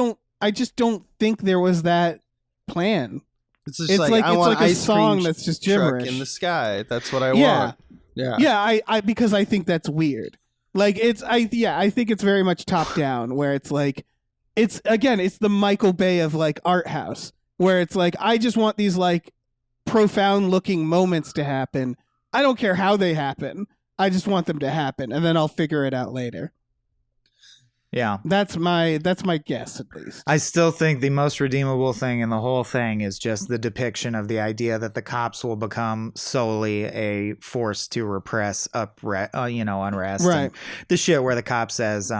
just don't think there was that plan. It's like I want a song that's just gibberish in the sky. That's what I want. Yeah. I because I think that's weird. Like I think it's very much top down, where it's like, it's the Michael Bay of like art house, where it's like, I just want these like profound looking moments to happen. I don't care how they happen. I just want them to happen, and then I'll figure it out later. Yeah. That's my guess, at least. I still think the most redeemable thing in the whole thing is just the depiction of the idea that the cops will become solely a force to repress unrest. Right. And the shit where the cop says,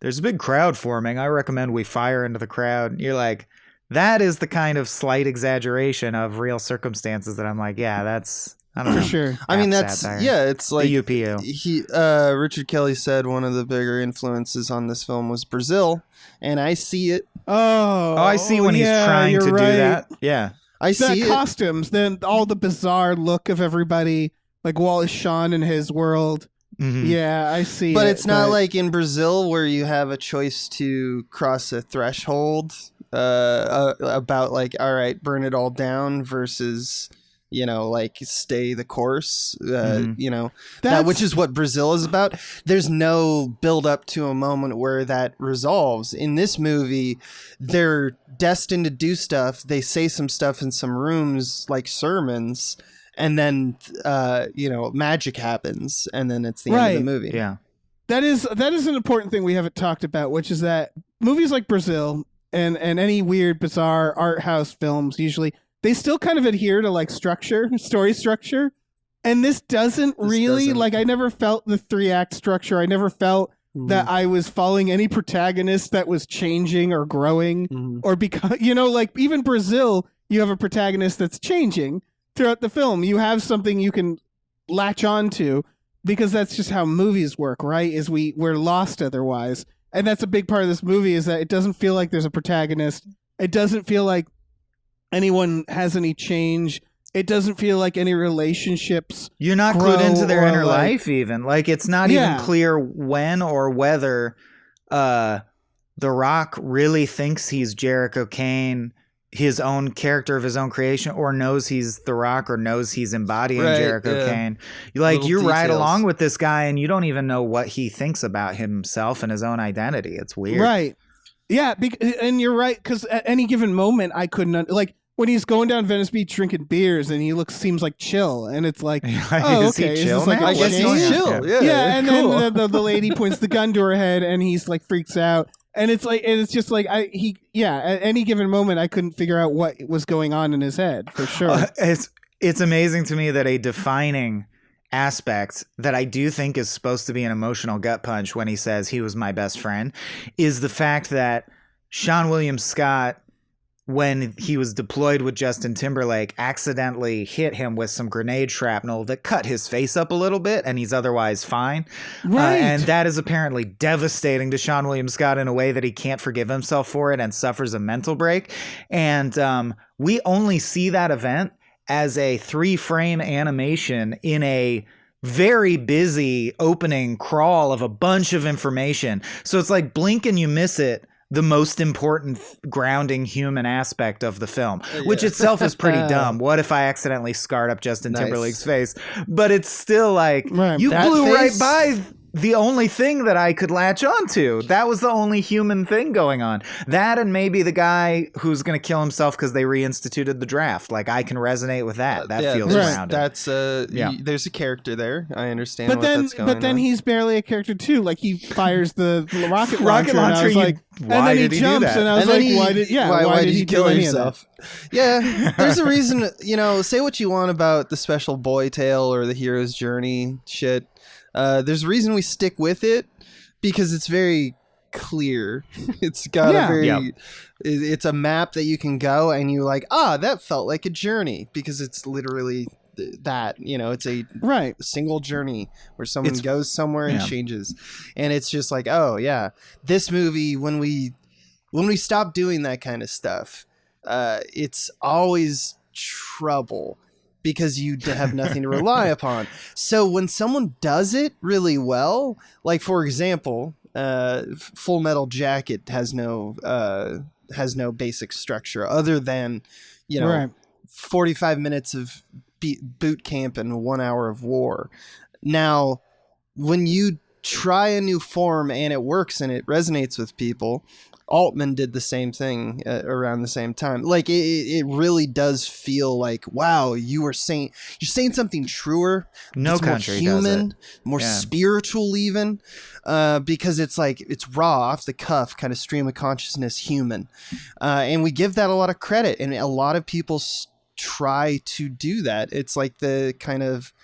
there's a big crowd forming. I recommend we fire into the crowd. You're like, that is the kind of slight exaggeration of real circumstances that I'm like, yeah, that's I don't know. For sure. I mean, that's satire. it's like The UPU. Richard Kelly said one of the bigger influences on this film was Brazil, and I see it. Oh, I see when he's trying to do that. Yeah. I see the it. costumes, then all the bizarre look of everybody, like Wallace Shawn and his world. Mm-hmm. Yeah, I see. But it's not like in Brazil where you have a choice to cross a threshold about like, all right, burn it all down versus, like stay the course, that which is what Brazil is about. There's no build up to a moment where that resolves. In this movie, they're destined to do stuff. They say some stuff in some rooms like sermons, and then, magic happens, and then it's the end of the movie. Yeah. That is an important thing we haven't talked about, which is that movies like Brazil and any weird, bizarre art house films, usually, they still kind of adhere to like story structure. And this doesn't really, like, I never felt the 3-act structure. I never felt that I was following any protagonist that was changing or growing or because, like even Brazil, you have a protagonist that's changing throughout the film. You have something you can latch on to because that's just how movies work, right? Is we're lost otherwise. And that's a big part of this movie is that it doesn't feel like there's a protagonist. It doesn't feel like anyone has any change. It doesn't feel like any relationships. You're not clued into their inner life even. Like it's not even clear when or whether The Rock really thinks he's Jericho Kane, his own character of his own creation, or knows he's The Rock, or knows he's embodying Jericho Kane. You ride along with this guy and you don't even know what he thinks about himself and his own identity. It's weird. Right. Yeah, and you're right, because at any given moment I couldn't like when he's going down Venice Beach drinking beers and he seems like chill, and it's like, oh, okay, is chill, like I guess he's chill. Yeah, and cool. then the lady points the gun to her head and he's like freaks out, and it's just like at any given moment I couldn't figure out what was going on in his head for sure. It's amazing to me that a defining aspect that I do think is supposed to be an emotional gut punch when he says he was my best friend is the fact that Sean William Scott, when he was deployed with Justin Timberlake, accidentally hit him with some grenade shrapnel that cut his face up a little bit, and he's otherwise fine. Right. And that is apparently devastating to Sean William Scott in a way that he can't forgive himself for it and suffers a mental break. And we only see that event as a 3-frame animation in a very busy opening crawl of a bunch of information. So it's like blink and you miss it, the most important grounding human aspect of the film, which itself is pretty dumb. What if I accidentally scarred up Justin Timberlake's face? But it's still like, you blew right by the only thing that I could latch onto. That was the only human thing going on. That, and maybe the guy who's going to kill himself because they reinstituted the draft. Like, I can resonate with that. That feels grounded. That's there's a character there. I understand that's going on. But then he's barely a character too. Like, he fires the rocket launcher. And I was like, why did he jumps, do that? And I was like, why did he kill himself? Yeah, there's a reason. Say what you want about the special boy tale or the hero's journey shit. There's a reason we stick with it because it's very clear. It's got it's a map that you can go and you're like, that felt like a journey because it's literally that, it's a single journey where someone goes somewhere and changes. And it's just like, oh yeah, this movie, when we stop doing that kind of stuff, it's always trouble. Because you have nothing to rely upon. So when someone does it really well, like for example, Full Metal Jacket has no basic structure other than 45 minutes of boot camp and 1 hour of war. Now, when you try a new form and it works and it resonates with people, Altman did the same thing around the same time. Like it really does feel like, wow, you're saying something truer. No country more human, does it. More spiritual even, because it's like it's raw, off the cuff, kind of stream of consciousness, human, and we give that a lot of credit. And a lot of people try to do that. It's like the kind of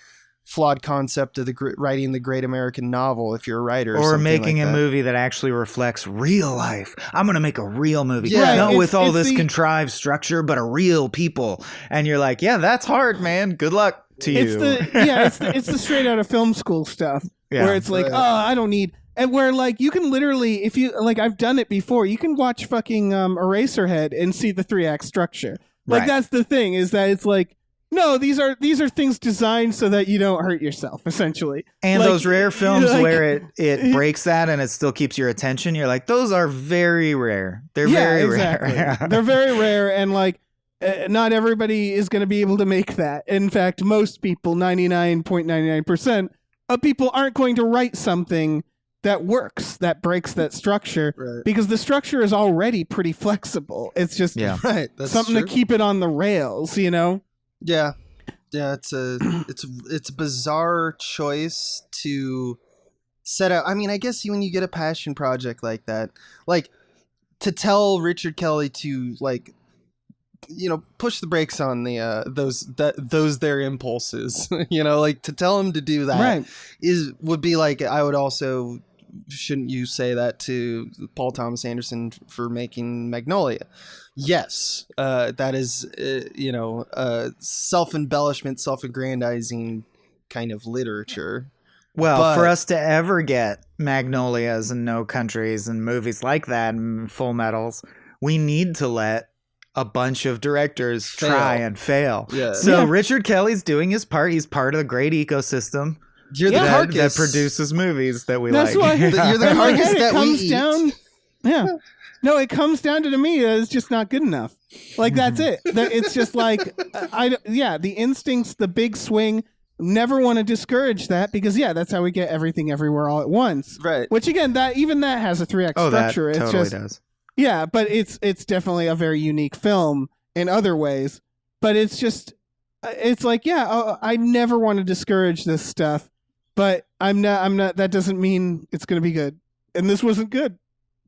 flawed concept of writing the great American novel if you're a writer or making like a movie that actually reflects real life. I'm going to make a real movie. Yeah, not with all this contrived structure, but a real people. And you're like, yeah, that's hard, man. Good luck. to you. It's the straight out of film school stuff where it's like, I don't need, and where like you can literally, if you like, I've done it before. You can watch fucking Eraserhead and see the 3-act structure. Like that's the thing, is that it's like, no, these are things designed so that you don't hurt yourself, essentially. And like, those rare films where it breaks that and it still keeps your attention, you're like, those are very rare. They're very rare. They're very rare, and like not everybody is going to be able to make that. In fact, most people, 99.99% of people, aren't going to write something that works, that breaks that structure, because the structure is already pretty flexible. It's just that's something true. to keep it on the rails, you know? Yeah. It's a bizarre choice to set out. I mean, I guess when you get a passion project like that, like to tell Richard Kelly to like, you know, push the brakes on the those their impulses, you know, like to tell him to do that would be like, I would also, shouldn't you say that to Paul Thomas Anderson for making Magnolia? Yes, that is, you know, self-embellishment, self-aggrandizing kind of literature. Well, for us to ever get Magnolias and No Countries and movies like that and Full Metals, we need to let a bunch of directors try and fail. Yeah. So Richard Kelly's doing his part. He's part of the great ecosystem. You're the carcass that produces movies that we That's like. Why, you're the carcass that we eat. Down, no, it comes down to me that it's just not good enough. Like that's it. It's just like the instincts, the big swing. Never want to discourage that, because that's how we get Everything Everywhere All at Once. Right. Which again, that has a 3-act structure. That totally does. Yeah, but it's definitely a very unique film in other ways. But it's just, it's like, I never want to discourage this stuff, but I'm not. That doesn't mean it's going to be good. And this wasn't good.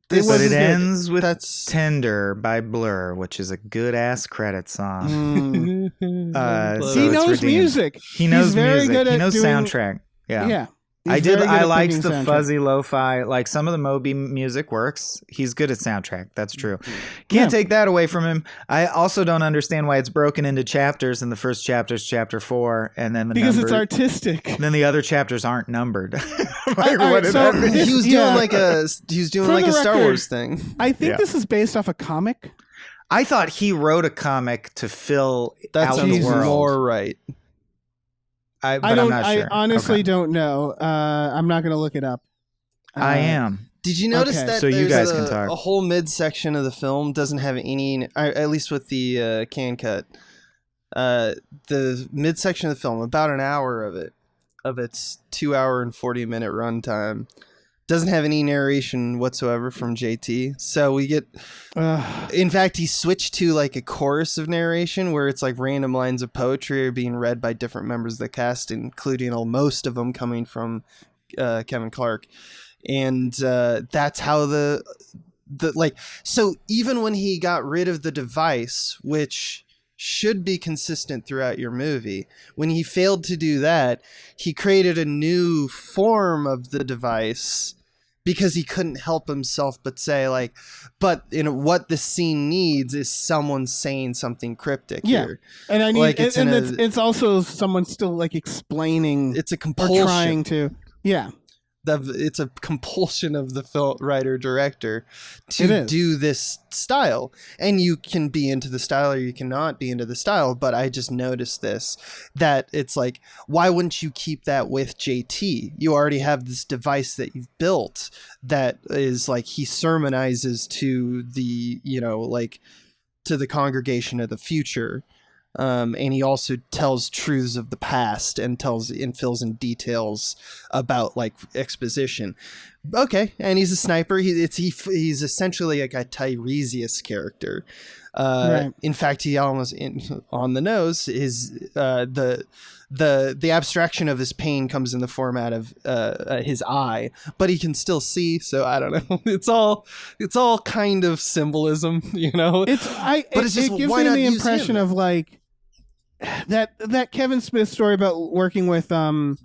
But it ends with Tender by Blur, which is a good-ass credit song. So he knows music. He knows He's very music. Good at he knows doing, soundtrack. Yeah. I liked the fuzzy lo-fi. Like some of the Moby music works. He's good at soundtrack. That's true. Can't take that away from him. I also don't understand why it's broken into chapters, and the first chapter is chapter 4, and then because it's artistic. And then the other chapters aren't numbered. He was doing like a Star Wars thing. I think this is based off a comic. I thought he wrote a comic to fill out the world. More right. I'm not sure. I honestly don't know. I'm not going to look it up. I am. Did you notice that so you guys can talk. A whole midsection of the film doesn't have any, at least with the can cut, the midsection of the film, about an hour of its 2 hour and 40-minute runtime, doesn't have any narration whatsoever from JT. So we get, in fact, he switched to like a chorus of narration where it's like random lines of poetry are being read by different members of the cast, including most of them coming from Kevin Clark. And that's how the like, so even when he got rid of the device, which should be consistent throughout your movie, when he failed to do that, he created a new form of the device because he couldn't help himself but say like, but what the scene needs is someone saying something cryptic here. And I need, like it's also someone still like explaining. It's a compulsion. Or trying to, it's a compulsion of the film writer director to do this style, and you can be into the style or you cannot be into the style. But I just noticed this, that it's like, why wouldn't you keep that with JT? You already have this device that you've built that is like, he sermonizes to the, like to the congregation of the future. And he also tells truths of the past and fills in details about like exposition. Okay, and he's a sniper. He's essentially like a Tiresias character. In fact, he almost on the nose is the abstraction of his pain comes in the format of his eye, but he can still see. So I don't know. It's all kind of symbolism, But it's just, it gives me the impression of like that Kevin Smith story about working with I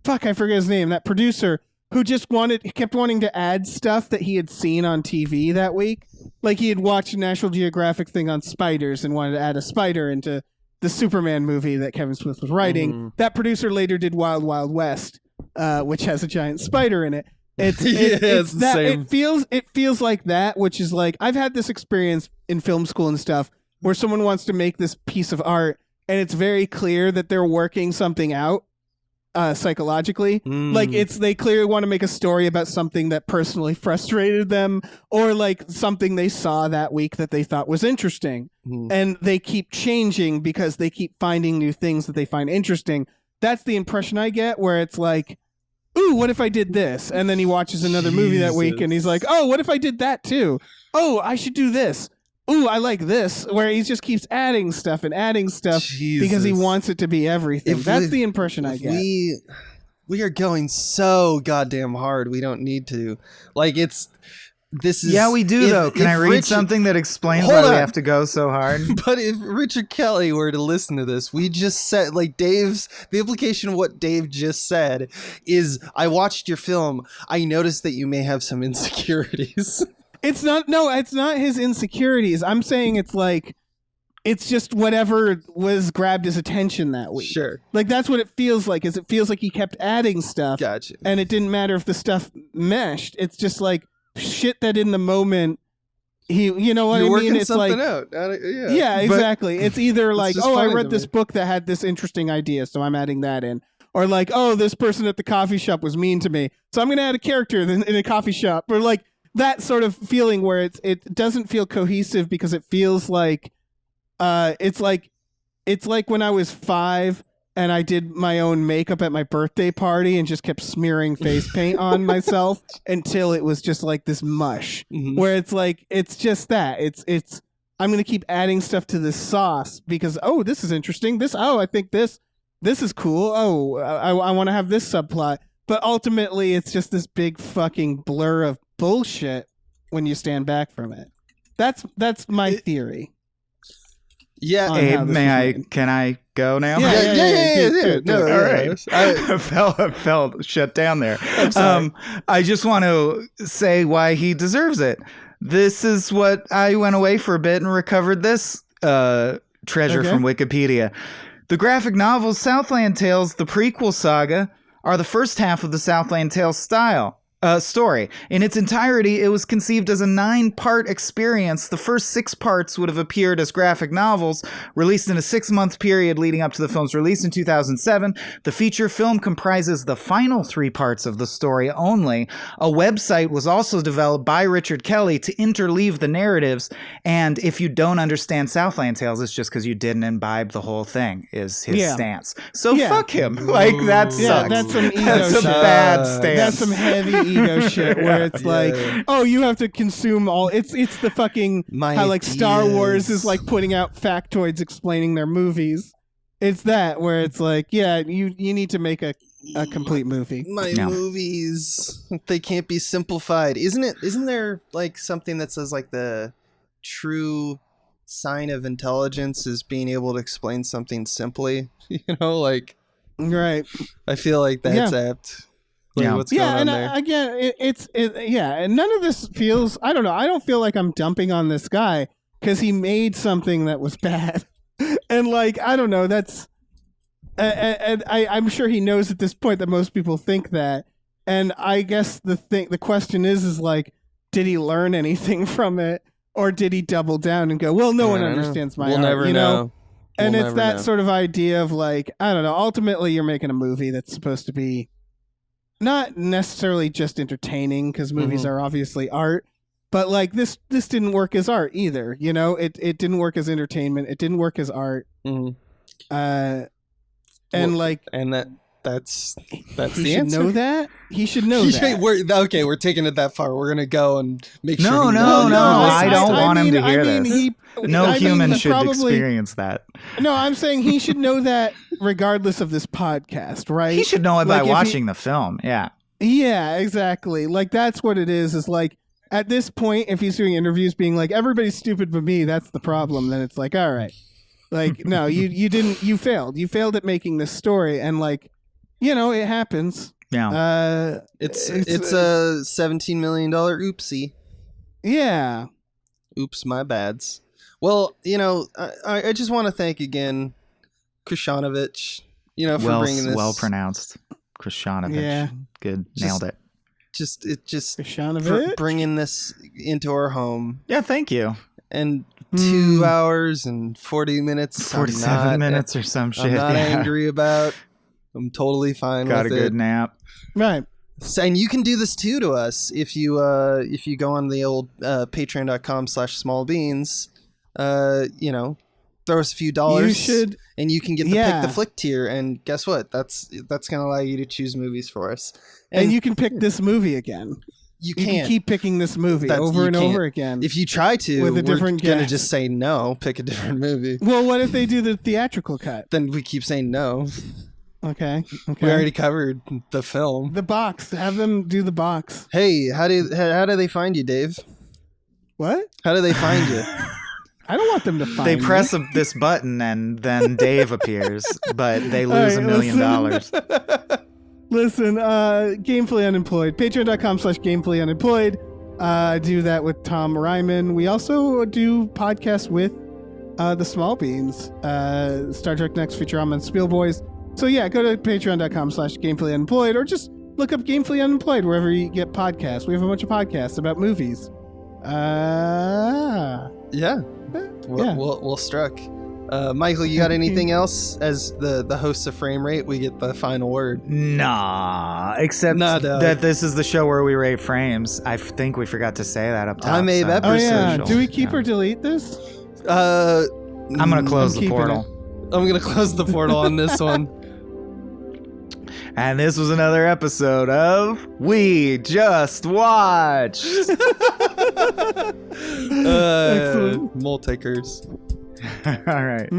forget his name, that producer who just kept wanting to add stuff that he had seen on TV that week. Like he had watched a National Geographic thing on spiders and wanted to add a spider into the Superman movie that Kevin Smith was writing. That producer later did Wild Wild West, which has a giant spider in it. It's that same. It feels like that, which is like, I've had this experience in film school and stuff where someone wants to make this piece of art and it's very clear that they're working something out psychologically. Like they clearly want to make a story about something that personally frustrated them, or like something they saw that week that they thought was interesting. And they keep changing because they keep finding new things that they find interesting. That's the impression I get, where it's like, ooh, what if I did this? And then he watches another movie that week and he's like, oh, what if I did that too? Oh, I should do this. Ooh, I like this, where he just keeps adding stuff because he wants it to be everything. That's the impression I get. We are going so goddamn hard. We don't need to. Like, yeah, we do, though. Can I read something that explains why we have to go so hard? But if Richard Kelly were to listen to this, we just said, like, the implication of what Dave just said is, I watched your film. I noticed that you may have some insecurities. It's not his insecurities. I'm saying it's just whatever was grabbed his attention that week. Sure. Like, that's what it feels like, is it feels like he kept adding stuff. Gotcha. And it didn't matter if the stuff meshed. It's just like shit that in the moment you know what You're I mean? working It's something like, out. Yeah, exactly. It's either like, just oh, I funny read to this me. book that had this interesting idea, so I'm adding that in. Or like, oh, this person at the coffee shop was mean to me, so I'm going to add a character in a coffee shop. Or like, that sort of feeling where it doesn't feel cohesive because it feels like it's like when I was 5 and I did my own makeup at my birthday party and just kept smearing face paint on myself until it was just like this mush. Where it's like, it's just that it's I'm gonna keep adding stuff to this sauce because, oh, this is interesting, I think this is cool, oh, I want to have this subplot. But ultimately, it's just this big fucking blur of bullshit when you stand back from it. That's my theory. Yeah. Hey, can I go now? Yeah. No, all right. I felt shut down there. I just want to say why he deserves it. This is what I went away for a bit and recovered this treasure from Wikipedia. The graphic novel Southland Tales, the prequel saga, are the first half of the Southland Tales story. In its entirety, it was conceived as a 9-part experience. The first 6 parts would have appeared as graphic novels, released in a 6-month period leading up to the film's release in 2007. The feature film comprises the final 3 parts of the story only. A website was also developed by Richard Kelly to interleave the narratives, and if you don't understand Southland Tales, it's just because you didn't imbibe the whole thing, is his stance. So fuck him. Like, that sucks. Yeah, that's some ego That's a shit. bad stance. That's some heavy ego shit where it's like, oh, you have to consume all. It's the fucking how like Star Wars is like putting out factoids explaining their movies. It's that where it's like, yeah, you need to make a complete movie. Movies, they can't be simplified. Isn't there like something that says like the true sign of intelligence is being able to explain something simply? You know, like, right. I feel like that's apt. Like, what's going on there? Again, and none of this feels, I don't know, I don't feel like I'm dumping on this guy because he made something that was bad. And like, I don't know, that's, and I'm sure he knows at this point that most people think that. And I guess the question is like, did he learn anything from it? Or did he double down and go, well, no one understands my art, never you know? And we'll it's that know. sort of idea of like, I don't know, ultimately you're making a movie that's supposed to be not necessarily just entertaining, because movies are obviously art, but like this didn't work as art either. You know, it didn't work as entertainment. It didn't work as art. And that's he the should answer. know that. He should know that. We're taking it that far. We're gonna go and make sure. No, I don't want him to hear this. No human should experience that. No, I'm saying he should know that regardless of this podcast, right? He should know it by watching the film. Yeah. Yeah, exactly. Like, that's what it is like, at this point, if he's doing interviews being like, everybody's stupid but me, that's the problem, then it's like, all right. Like, no, you failed. You failed at making this story, and like, you know, it happens. Yeah. It's a $17 million oopsie. Yeah. Oops, my bads. Well, you know, I just want to thank again Krishanovic, for bringing this. Well pronounced. Krishanovic. Yeah. Good. Nailed it. Just Krishanovic? bringing this into our home. Yeah, thank you. And 2 hours and 40 minutes. 47 minutes or some shit. I'm not angry about. I'm totally fine with it. Got a good nap. Right. And you can do this too to us if you go on the old patreon.com/smallbeans, throw us a few dollars. You should, and you can get the pick the flick tier. And guess what? That's gonna allow you to choose movies for us. And you can pick this movie again. You can keep picking this movie over and over again. If you try to, with a different we're gonna guest. just say no. Pick a different movie. Well, what if they do the theatrical cut? Then we keep saying no. Okay. We already covered the film. The box. Have them do the box. Hey, how do they find you, Dave? What? How do they find you? I don't want them to find They me. press this button and then Dave appears, but they lose $1 million. Listen, Gamefully Unemployed. Patreon.com/gamefullyunemployed. Do that with Tom Ryman. We also do podcasts with the Small Beans. Star Trek Next, Futurama, and Spielboys. So yeah, go to patreon.com/gamefullyunemployed or just look up Gamefully Unemployed wherever you get podcasts. We have a bunch of podcasts about movies. Yeah. We'll struck. Michael, you got anything else? As the hosts of Frame Rate, we get the final word. Nah, except that this is the show where we rate frames. I think we forgot to say that up top. I made that Oh yeah. social. Do we keep or delete this? I'm gonna close the portal. I'm gonna close the portal on this one. And this was another episode of We Just Watched. Multikers. All right.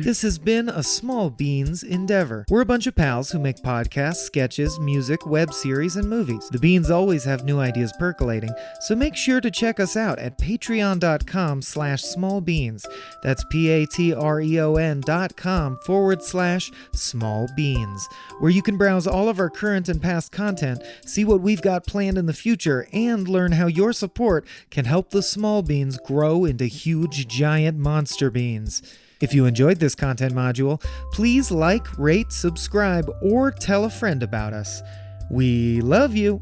This has been a Small Beans endeavor. We're a bunch of pals who make podcasts, sketches, music, web series, and movies. The beans always have new ideas percolating, so make sure to check us out at patreon.com/smallbeans. That's patreon.com/smallbeans, where you can browse all of our current and past content, see what we've got planned in the future, and learn how your support can help the Small Beans grow into huge, giant monster beans. If you enjoyed this content module, please like, rate, subscribe, or tell a friend about us. We love you.